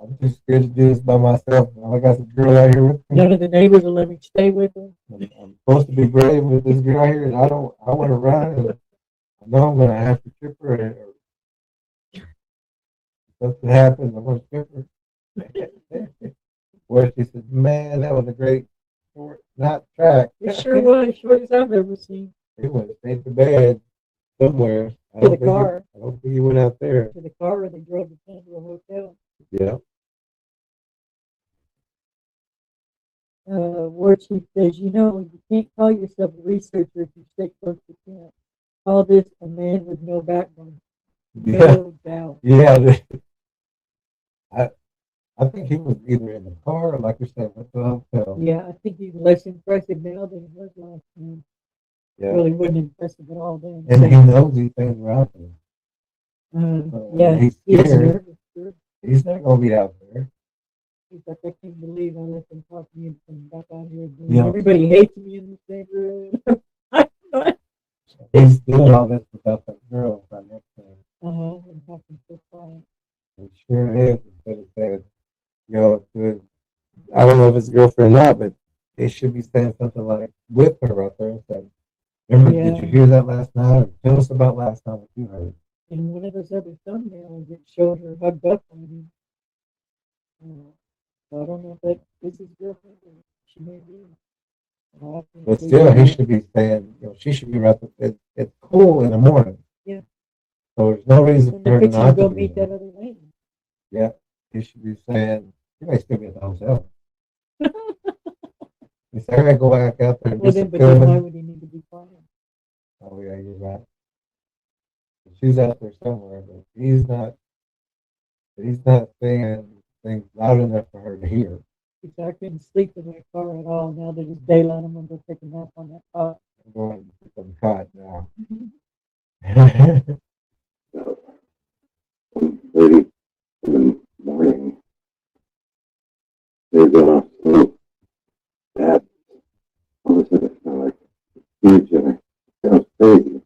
I'm too scared to do this by myself. I got some girl out here with me. None of the neighbors will let me stay with him. I'm supposed to be brave with this girl here, and I want to run. And I know I'm going to have to trip her. Or something happens, I'm going to trip her. Where she said, man, that was a great short, not track. It sure was, shortest I've ever seen. It went straight to bed somewhere. To the car. I don't think he went out there. To the car, and they drove us down to a hotel. Yeah. War Chief says, you can't call yourself a researcher if you stay close to camp. Call this a man with no backbone. Yeah. No doubt. Yeah. I think he was either in the car or, like you said, at the hotel. Yeah, I think he's less impressive now than he was last time. Yeah. Really wasn't impressive at all then. And he knows these things are out there. Yeah, he's he was scared. nervous. Sure. He's not going to be out there. He's like, I can't believe I let them talk me into coming back out here. Yeah. Everybody hates me in this neighborhood. He's doing all this without that girl right next to him. And talking so quiet. It sure is. Instead of saying, I don't know if it's girlfriend or not, but they should be saying something like, with her out there and saying, remember, did you hear that last night? Or tell us about last time what you heard. And one of those other thumbnails, it showed her hugged up on him. So I don't know if that is his girlfriend or she may be. But still, he should be saying, she should be right. It's cool in the morning. Yeah. So there's no reason And for her the picture not go to be meet there. that other lady. Yeah. He should be saying, you may still be at the hotel. He said, I gotta go back out there and Well, do some then, but then why filming. would he need to be quiet? Oh, yeah, you're right. She's out there somewhere, but he's not saying things loud enough for her to hear. Because I couldn't sleep in that car at all. Now that it's daylight, I'm going to go take a nap on that car. I'm going to put some cotton now. So, 1:30 in the morning, they're going off sleep. That all of a sudden it sounds like huge, and it sounds crazy.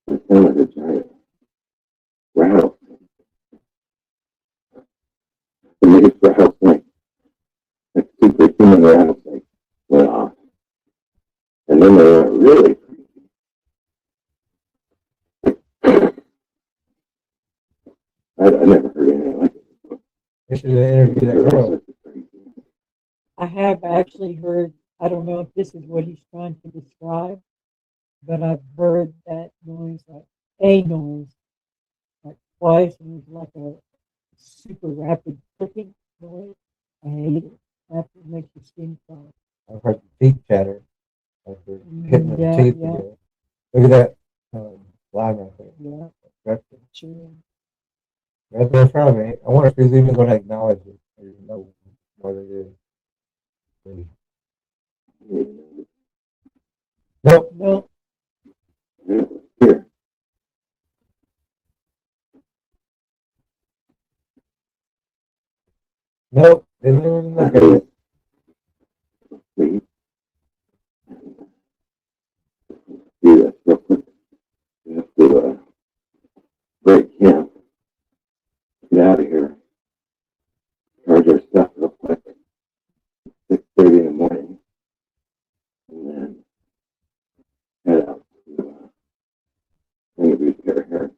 It sounds like a giant rattle. The biggest rattlesnake, like superhuman rattlesnake, went off. And then they went really creepy. I never heard anything like it. You should interview that girl. I have actually heard, I don't know if this is what he's trying to describe, but I've heard that noise, like a noise, like twice, and it's like a super rapid clicking noise. I hate it. After it makes your skin crawl. I've heard the teeth chatter. Like they're hitting their Yeah, teeth yeah. together. Look at that line right there. Yeah, Right there. sure. Right there in front of me. I wonder if he's even going to acknowledge it or even know what it is. Nope. No, Here. Nope. Didn't even look at it. Sleep. Do this real quick. We have to break camp. Get out of here. Charge our stuff real quick. 6:30 in the morning. And then head out to interview Sarah Harris.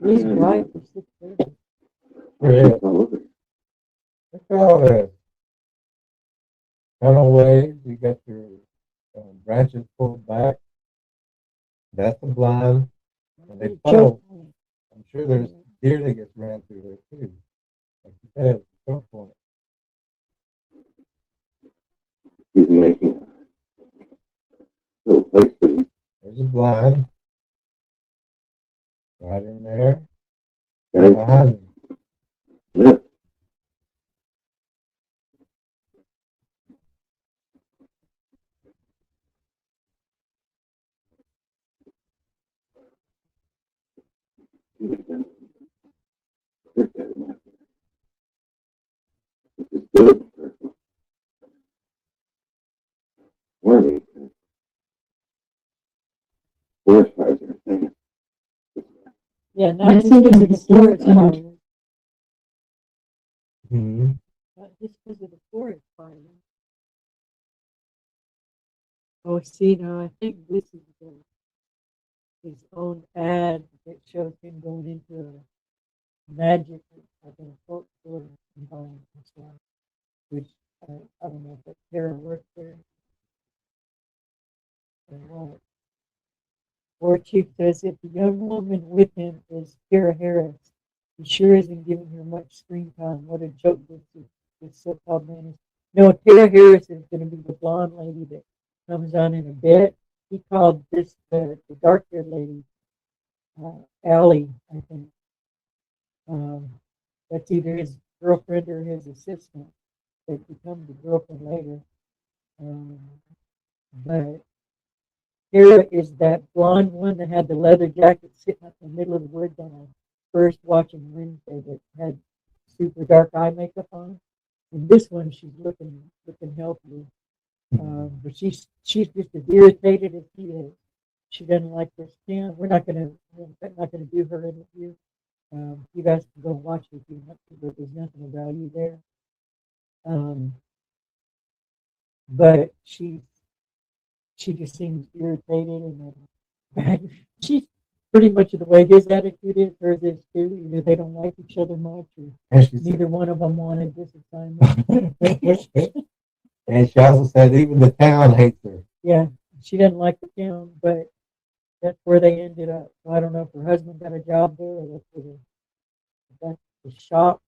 he's right for 6:30. Yeah. All over. Look at all this. Tunnel waves. You got your branches pulled back. That's a blind. And they funnel. I'm sure there's deer that gets ran through there too. Like you said, it's a choke point. He's making a little place for you. There's a blind. Right in there. Right Right behind him. Yeah. This is good. Warning. Forest fires are a thing. Yeah, not just because of the forest fire. Mm-hmm. Not just because of the forest fire. Oh, see, now I think this is his own ad that shows him going into a magic, like in a folklore environment and stuff, which I don't know if that Tara worked there or what. War Chief says if the young woman with him is Tara Harris, he sure isn't giving her much screen time. What a joke this so-called man is. No, Tara Harris is going to be the blonde lady that comes on in a bit. He called this the dark-haired lady, Allie, I think. That's either his girlfriend or his assistant. They become the girlfriend later. But Tara is that blonde one that had the leather jacket sitting up in the middle of the woods on a first watching Wednesday that had super dark eye makeup on. And this one, she's looking healthy. But she's just as irritated as he is. She doesn't like her skin. We're not gonna do her interview. You guys can go watch it if you want to, but there's nothing of value there. But she just seems irritated and she pretty much the way his attitude is, hers is too. Either they don't like each other much, or And she said, neither one of them wanted this assignment. and she also said even the town hates her. Yeah, she doesn't like the town, but that's where they ended up. So I don't know if her husband got a job there, or that's the shop,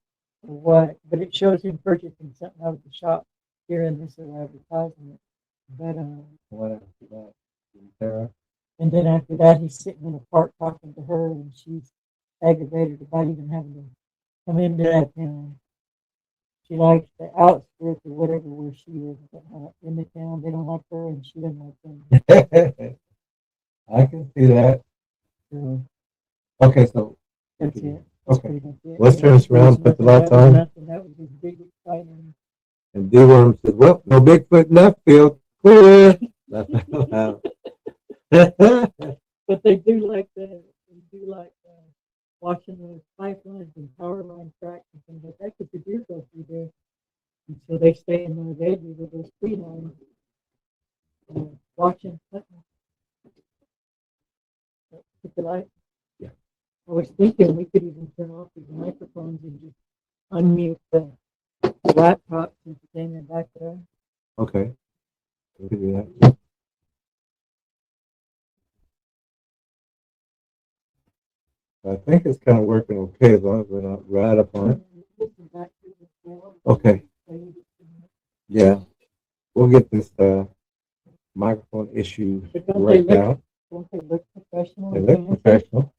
or what. But it shows him purchasing something out of the shop here in this advertisement. But What after that? Sarah? and then after that, he's sitting in a park talking to her, and she's aggravated about even having to come into that town. She likes the outskirts or whatever where she is, but in the town they don't like her, and she doesn't like them. I can see that. So Okay, so that's it. That's okay. pretty much it. Let's turn this around, put the lights on. Nothing. That was his big exciting. And D-Worm said, well, no Bigfoot left field. Clear. That's not allowed. But they do like that. They do like watching those pipelines and power line tracks and things like that, because the deer go through there. And so they stay in those edges of those tree lines, watching. Put the light. Yeah. I was thinking we could even turn off these microphones and just unmute the laptop since it came in back there. Okay. We can do that. I think it's kind of working okay as long as we're not right up on it. Okay. Yeah. We'll get this microphone issue But don't right they look- out. Don't they look professional? They look professional.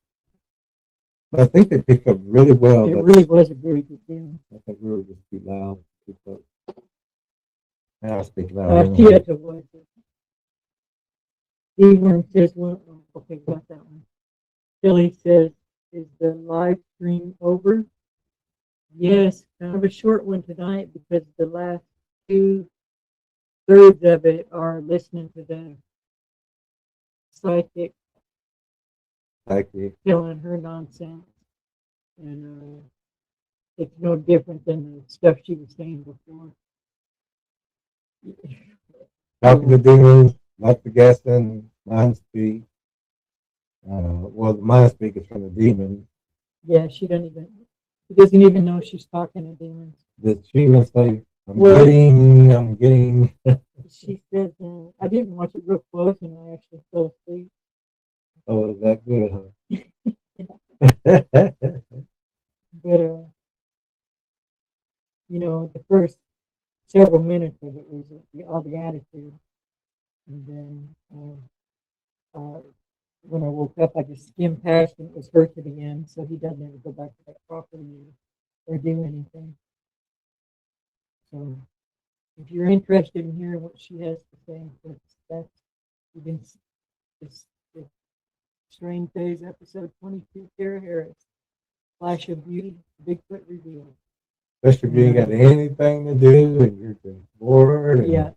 But I think they pick up really well. It That's- really was a very good deal. I think we were just too loud. Too close. Now I speak loud. Theater was it. D-Worm says, well, okay, got that one. Billy says, is the live stream over? Yes, kind of a short one tonight because the last 2/3 of it are listening to the psychic Thank you. telling her nonsense. And it's no different than the stuff she was saying before. Talking to demons, like the guessing, mind speak. Well, the mind speak is from the demon. Yeah, she doesn't even know she's talking to demons. Did she even say, I'm Well- getting. She said, I didn't watch it real close and I actually fell asleep. Oh, is that good, huh? But, the first several minutes of it was all the attitude. And then when I woke up, I just skimmed past and it was her to the end. So he doesn't ever go back to that property or do anything. So if you're interested in hearing what she has to say, that's you can this Strange Days episode 22, Kara Harris, Flash of Beauty, Bigfoot Revealed. Especially if you ain't got anything to do and you're just bored. And, Yeah.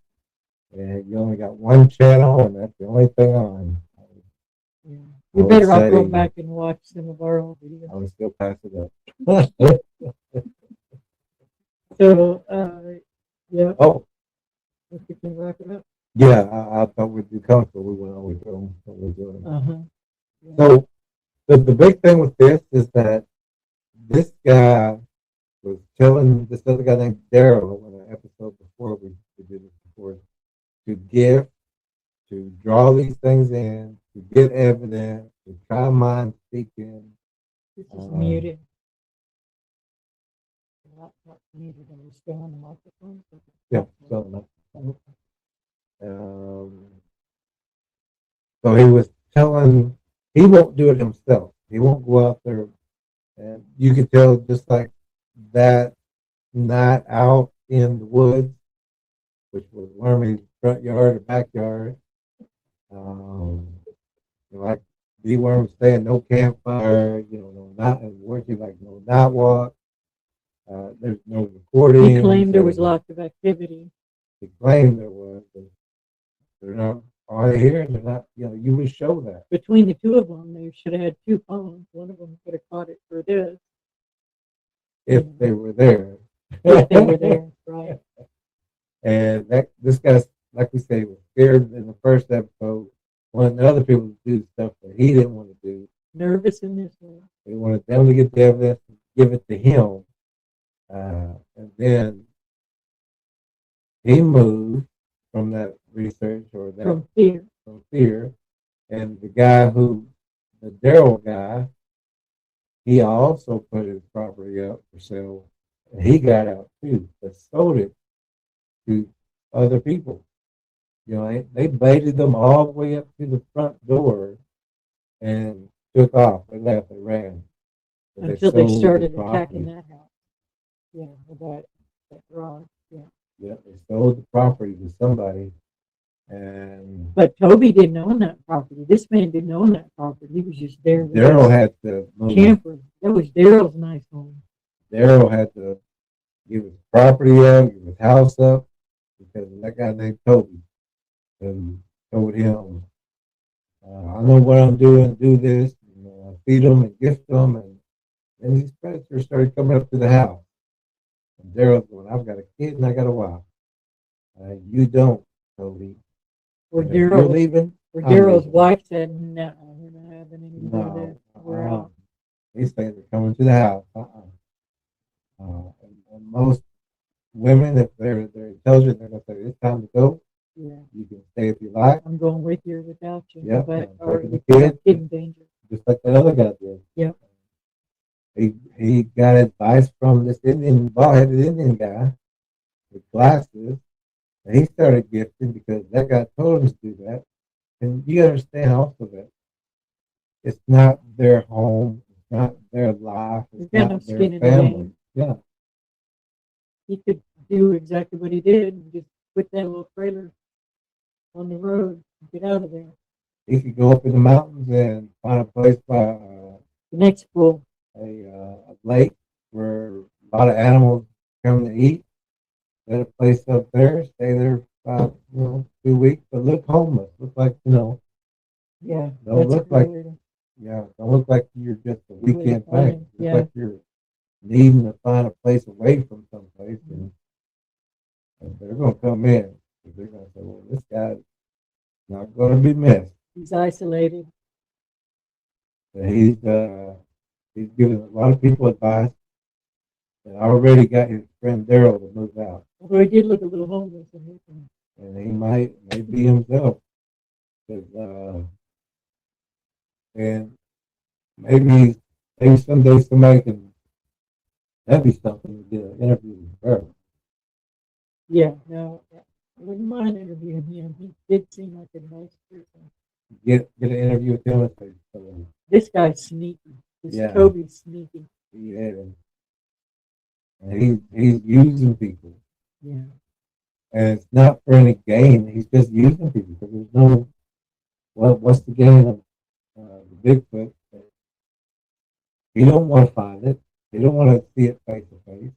And you only got one channel and that's the only thing on. Yeah. We would better off say- going back and watch some of our old videos. I would still pass it up. So, yeah, Oh, we can wrap it up. yeah, I thought we'd be comfortable. We went always doing what we're doing. Uh-huh. Yeah. So the big thing with this is that this guy was telling this other guy named Daryl in an episode before we did this before to give, to draw these things in, to get evidence, to try mind speaking. This is muted. Not muted, and we're still on the microphone. Yeah, so he was telling he won't do it himself. He won't go out there, and you could tell just like that night out in the woods, which was Wormy's front yard or backyard. Like the worm saying no campfire, no night, no night walk. There's no recording. He claimed there was lots of activity. He claimed there was, but they're not on here, and they're not, you would show that. Between the two of them, they should have had two phones. One of them could have caught it for this. If they were there. If they were there, right? And this guy, like we say, was scared in the first episode, wanting other people to do stuff that he didn't want to do. nervous in this one. They wanted them to get the evidence, and give it to him, and then he moved from that research or that From fear. from fear, and the guy the Daryl guy, he also put his property up for sale, and he got out too, but sold it to other people. You know, they baited them all the way up to the front door and took off. They left, they ran. But Until they sold started the attacking property. that house. Yeah, with that garage. Yeah. Yeah, they sold the property to somebody, and But Toby didn't own that property. This man didn't own that property. He was just there with Daryl his had to move. camper. That was Daryl's nice home. Daryl had to give his property up, give his house up, because of that guy named Toby, and told him, I know what I'm doing, do this, and, feed them and gift them, and then these predators started coming up to the house. And Daryl's going, I've got a kid and I got a wife. You don't, Toby. Or And if you're Daryl's leaving, I'm Daryl's leaving. wife said, no, we're not having any more of that. We're out. These things are coming to the house. And most women, if they're intelligent, they're going to say, it's time to go. Yeah. You can stay if you like, I'm going with you or without you. Yeah, But I'm or taking you the put kid. our kid in danger. just like that other guy did. Yep. He got advice from this bald-headed Indian guy with glasses, and he started gifting because that guy told him to do that. And you understand also that it's not their home, it's not their life, it's They've got not no their skin in the family. game. Yeah, He could do exactly what he did and just put that little trailer on the road and get out of there. he could go up in the mountains and find a place by The next pool. a lake where a lot of animals come to eat. Get a place up there, stay there about 2 weeks, but look homeless. Look like Yeah. Don't that's look a great like- way to- don't look like you're just a weekend thing. Look Yeah. like you're needing to find a place away from someplace, and they're going to come in. They're going to say, well, this guy's not going to be missed. He's isolated. And he's giving a lot of people advice, and already got his friend Daryl to move out, Although he did look a little homeless in his one. and he may be himself. 'Cause, and maybe someday somebody can. That'd be something to get an interview with her. Yeah, no, I wouldn't mind interviewing him. He did seem like a nice person. Get an interview with him and say, so This guy's sneaky. This Yeah. Toby's sneaky. he had him. And he's using people. Yeah. And it's not for any gain. He's just using people because there's no. What's the gain of the Bigfoot? He don't want to find it. He don't want to see it face to face.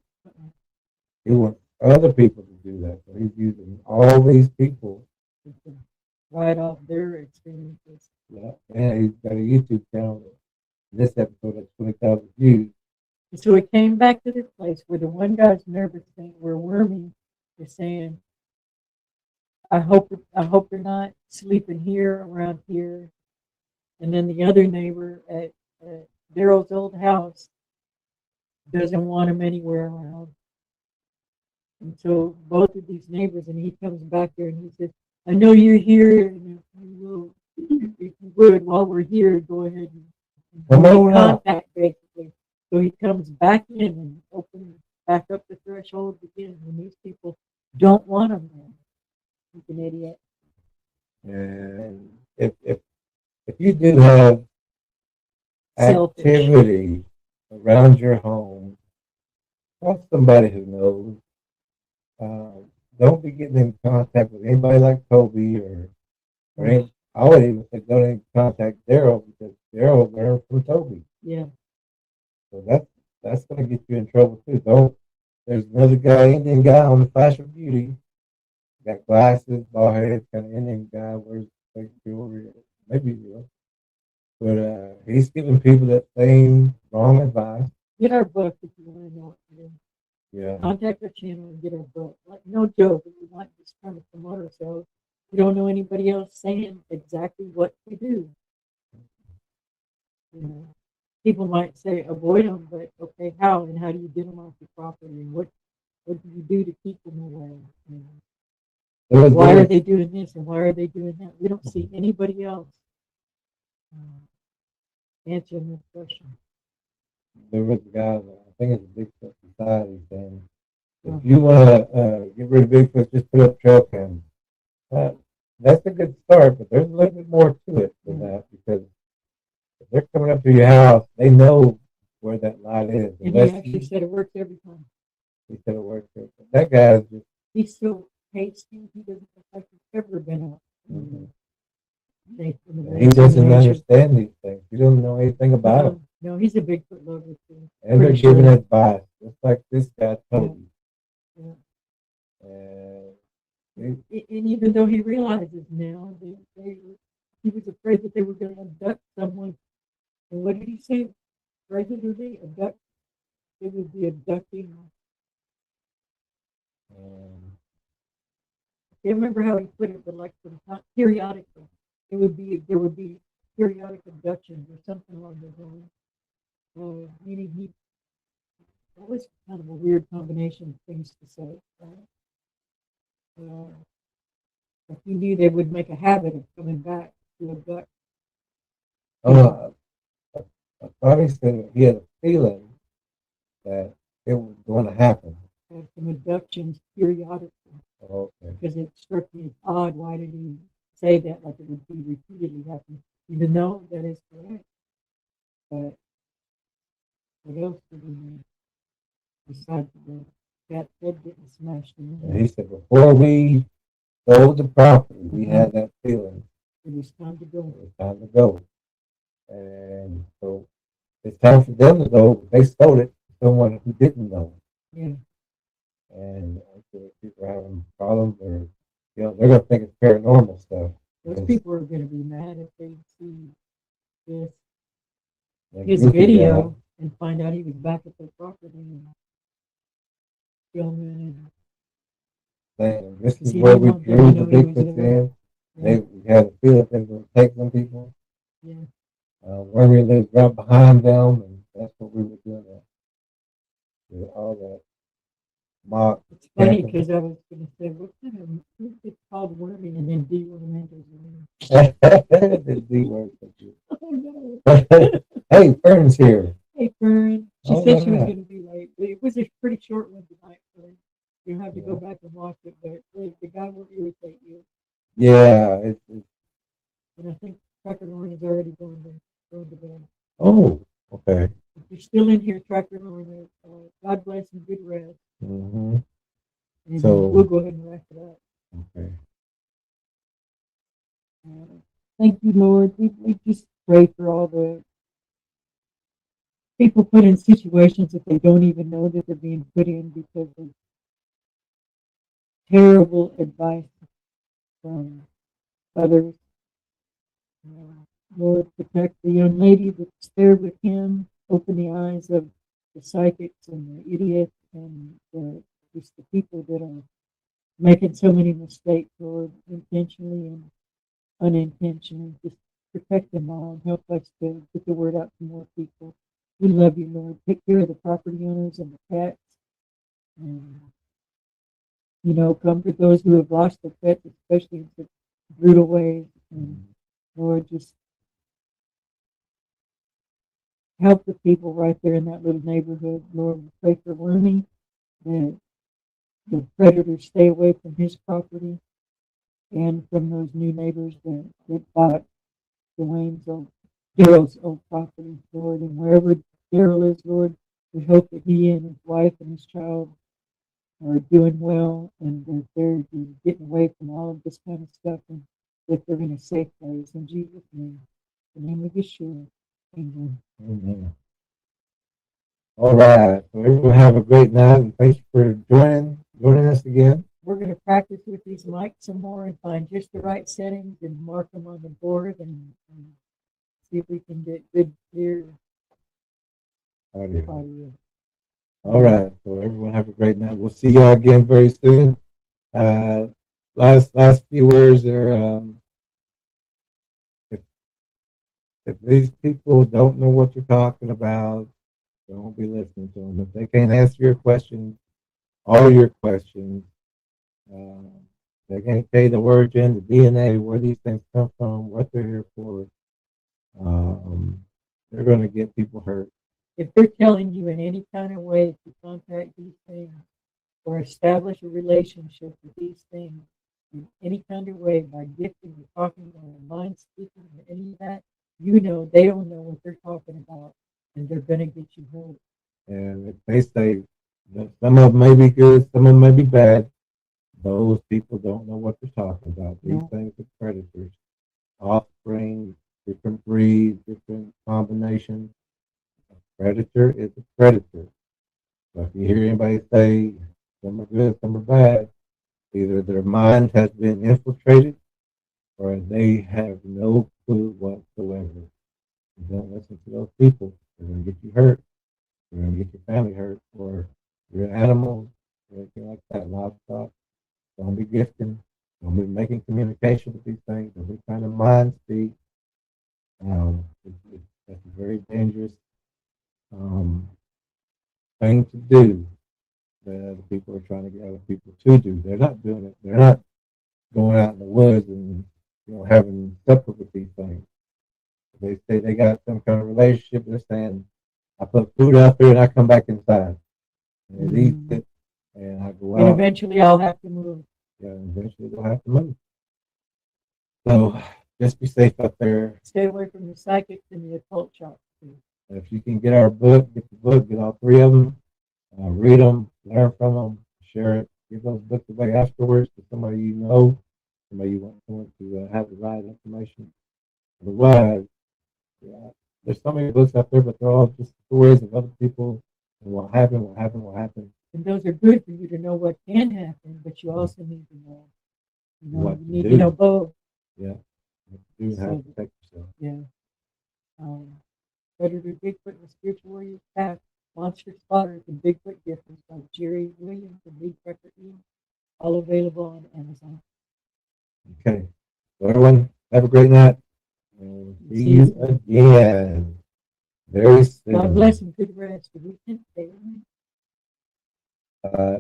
He wants other people to do that. So he's using all these people. Right off their experiences. Yeah, and he's got a YouTube channel. This episode has 20,000 views. And so it came back to this place where the one guy's nervous thing, where Wormy is saying, I hope they're not sleeping here around here. And then the other neighbor at Daryl's old house doesn't want him anywhere around. And so both of these neighbors, and he comes back there and he says, I know you're here, and if you would, while we're here, go ahead and Come make on out. contact, basically. So he comes back in and opens back up the threshold again, and these people don't want him there. He's an idiot. And if you do have Selfish. activity around your home, talk to somebody who knows. Don't be getting in contact with anybody like Kobe I would even say don't even contact Daryl because Daryl learned from Toby. Yeah. So that's going to get you in trouble too. There's another guy, Indian guy on the Flash of Beauty. Got glasses, bald head, kind of Indian guy, wears fake jewelry, maybe real. But he's giving people that same wrong advice. Get our book if you want to know what to do. Yeah. Contact our channel and get our book. Like, no joke, if we want just trying to promote ourselves. We don't know anybody else saying exactly what to do. You know, people might say avoid them, but okay, how and how do you get them off your property, and what do you do to keep them away? You know, why are they doing this and why are they doing that? We don't see anybody else answering this question. There was a guy, I think it's a Bigfoot Society, saying, if you want to get rid of Bigfoot, just put up trail cams. That's a good start, but there's a little bit more to it than that, because if they're coming up to your house, they know where that lot is. And he actually said it works every time. He said it works every time. That guy is just... He's so hasty, he doesn't look like he's ever been out. He doesn't understand these things. He doesn't know anything about them. No, he's a Bigfoot lover too. And they're giving advice, just like this guy told you. And even though he realizes now, he was afraid that they were going to abduct someone. And what did he say? Regularly abduct. They would be abducting. I can't remember how he put it, but like periodically, there would be periodic abductions or something along those lines. Meaning that was kind of a weird combination of things to say. But he knew they would make a habit of coming back to abduct. I thought he said he had a feeling that it was going to happen. Had some abductions periodically. Okay. Because it struck me as odd. Why did he say that? Like it would be repeatedly happening, even though that is correct. But what else did he mean besides that head getting smashed in? And he said before we sold the property, we had that feeling. It was time to go. It was time to go. And so it's time for them to go. They sold it to someone who didn't know. Yeah. And people are having problems, or they're going to think it's paranormal stuff. Those people are going to be mad if they see his video and find out he was back at their property and filming. And this is where we drew the Bigfoots in. We had a feeling they were going to take some people. Yeah. Wormy lives right behind them, and that's what we were doing. With all that mock. It's funny because I was going to say, what kind of it's called worming and then deworming? The D word. Oh no. Hey, Fern's here. Hey, Fern. She said she was going to be late. It was a pretty short one tonight, so you'll have to go back and watch it, but the guy will irritate you. Yeah. And I think Tractor Lauren is already going to bed. Oh, okay. If you're still in here, Tractor Lauren, God bless and good rest. Mm-hmm. And So we'll go ahead and wrap it up. Okay. Thank you, Lord. We just pray for all the people put in situations that they don't even know that they're being put in because of terrible advice from others. Lord, protect the young lady that's there with him. Open the eyes of the psychics and the idiots and just the people that are making so many mistakes, Lord, intentionally and unintentionally. Just protect them all and help us to get the word out to more people. We love you, Lord. Take care of the property owners and the pets. And, comfort those who have lost their pets, especially in such brutal ways. And Lord, just help the people right there in that little neighborhood. Lord, we pray for Wormy, that the predators stay away from his property and from those new neighbors that bought Daryl's old property, Lord. And wherever Daryl is, Lord, we hope that he and his wife and his child are doing well and that they're getting away from all of this kind of stuff and that they're in a safe place. In Jesus' name, in the name of Yeshua. Amen. Amen. All right. So everyone have a great night, and thank you for joining us again. We're going to practice with these mics some more and find just the right settings and mark them on the board and see if we can get good, clear audio. All right. So everyone have a great night. We'll see y'all again very soon. Last few words are if these people don't know what you're talking about, don't be listening to them. If they can't answer your questions, all your questions, they can't tell you the origin, the DNA, where these things come from, what they're here for. They're going to get people hurt. If they're telling you in any kind of way to contact these things or establish a relationship with these things in any kind of way by gifting or talking or mind speaking or any of that, you know they don't know what they're talking about and they're going to get you hurt. And if they say that some of them may be good, some of them may be bad, those people don't know what they're talking about. These things are predators, offspring, different breeds, different combinations. A predator is a predator. So if you hear anybody say some are good, some are bad, either their mind has been infiltrated or they have no clue whatsoever. Don't listen to those people. They're going to get you hurt. They're going to get your family hurt, or your animals, or anything like that, livestock. Don't be gifting. Don't be making communication with these things. Don't be trying to mind speak. That's a very dangerous thing to do that other people are trying to get other people to do. They're not doing it. They're not going out in the woods and having supper with these things. They say they got some kind of relationship. They're saying, I put food out there and I come back inside. And they eat it and I go out. And eventually I'll have to move. Yeah, eventually they'll have to move. So just be safe out there. Stay away from the psychics and the occult shops. If you can get our book, get the book, get all three of them, read them, learn from them, share it, give those books away afterwards to somebody you know, somebody you want to have the right information. Otherwise, yeah, there's so many books out there, but they're all just stories of other people and what happened. And those are good for you to know what can happen, but you also need to know, What you to need do. to know both. Yeah, what to do and how to protect yourself. Yeah. Predator, Bigfoot, and the Spiritual Warrior's Path, Monster Spotters, and Bigfoot Gifters by Jerry Williams and Lee Precker Ian, all available on Amazon. Okay, so everyone, have a great night. And see you again very soon. God bless and good rest. Did we send it?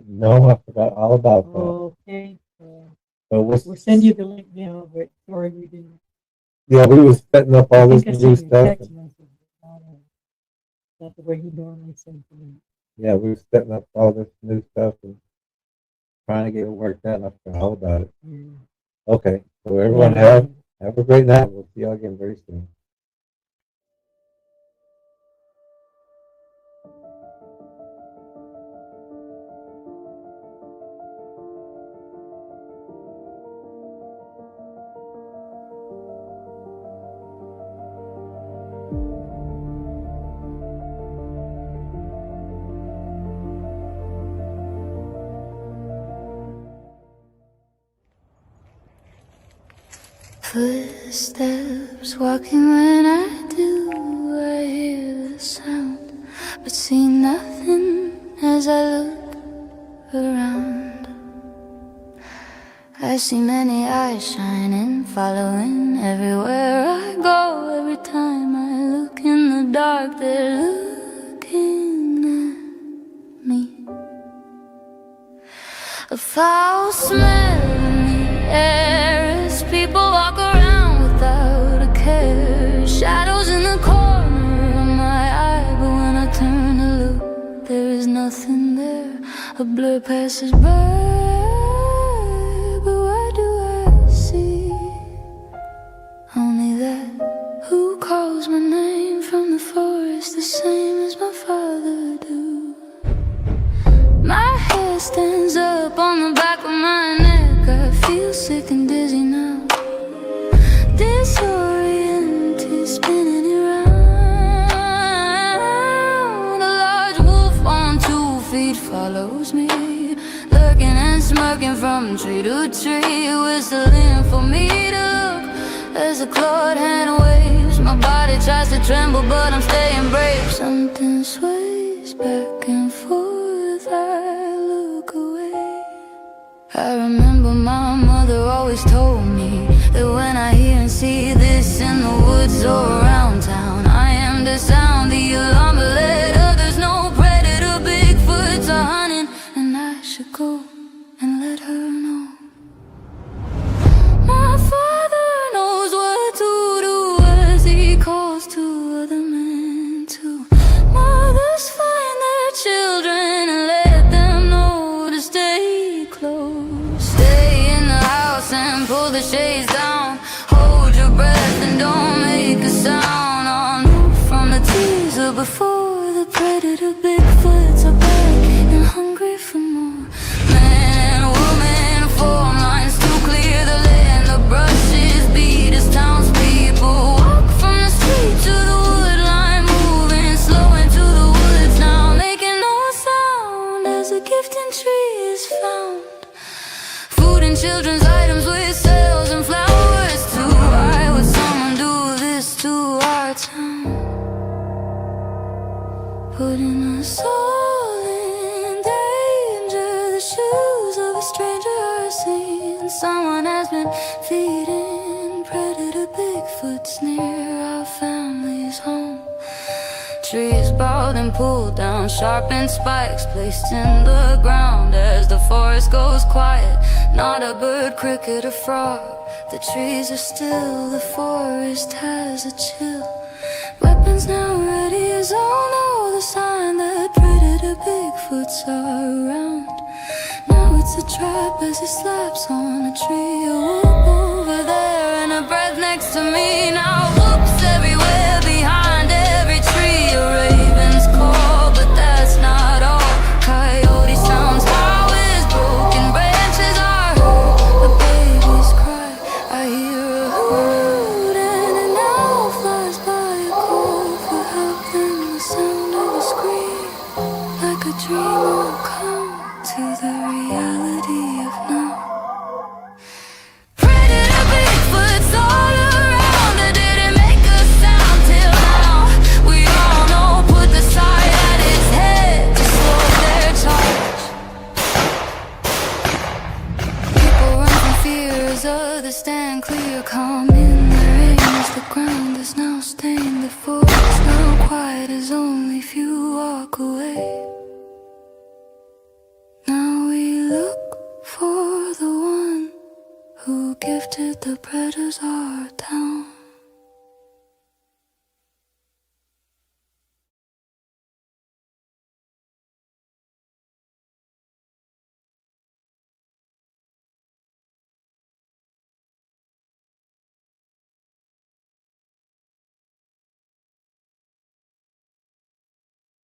No, I forgot all about that. Okay. So We'll send you the link now, but sorry we didn't. Yeah, we was setting up all this I new sent you a stuff. text message. Not the way he normally sends to me. Yeah, we were setting up all this new stuff and trying to get it worked out. And I forgot all about it. Yeah. Okay, so everyone have a great night. We'll see you all again very soon. Footsteps walking when I do, I hear the sound, but see nothing as I look around. I see many eyes shining, following everywhere I go. Every time I look in the dark, they're looking at me. A foul smell in the air as people walk around without a care. Shadows in the corner of my eye, but when I turn to look, there is nothing there. A blur passes by, but what do I see? Only that who calls my name from the forest, the same as my father do. My hair stands up on the back of my neck. I feel sick and dizzy now, disoriented, spinning around. A large wolf on 2 feet follows me, lurking and smirking from tree to tree, whistling for me to look as the clawed hand waves. My body tries to tremble, but I'm staying brave. Something sways back and forth, I look away. I remember my mother always told me that when I hear and see this in the woods or around till before the predator Bigfoots are back and hungry for more. Man and woman form lines to clear the land. The brushes beat as townspeople walk from the street to the wood line, moving slow into the woods now, making no sound as a gifting tree is found. Food and children's items with sales and flowers too. Why would someone do this to our town? Putting us all in danger. The shoes of a stranger are seen. Someone has been feeding predator Bigfoots near our family's home. Trees bowed and pulled down, sharpened spikes placed in the ground as the forest goes quiet. Not a bird, cricket or frog. The trees are still, the forest has a chill. Weapons now ready as all know the sign that predator Bigfoots are around. Now it's a trap as he slaps on a tree. A whoop over there and a breath next to me. Now whoops everywhere behind every tree. A raven's call, but that's not all. Coyote sounds, how his broken branches are heard. A baby's cry, I hear a hoot, and an owl flies by a call for help. Then the sound of a scream, like a dream will come to the reality of now. Predator Bigfoots all around. They didn't make a sound till now. We all know, put the sight at its head to slow their charge. People run from fear as others stand clear, calm in their aim as the ground is now stained. The forest now quiet as only few walk away. Now we look for the one who gifted the predators our town.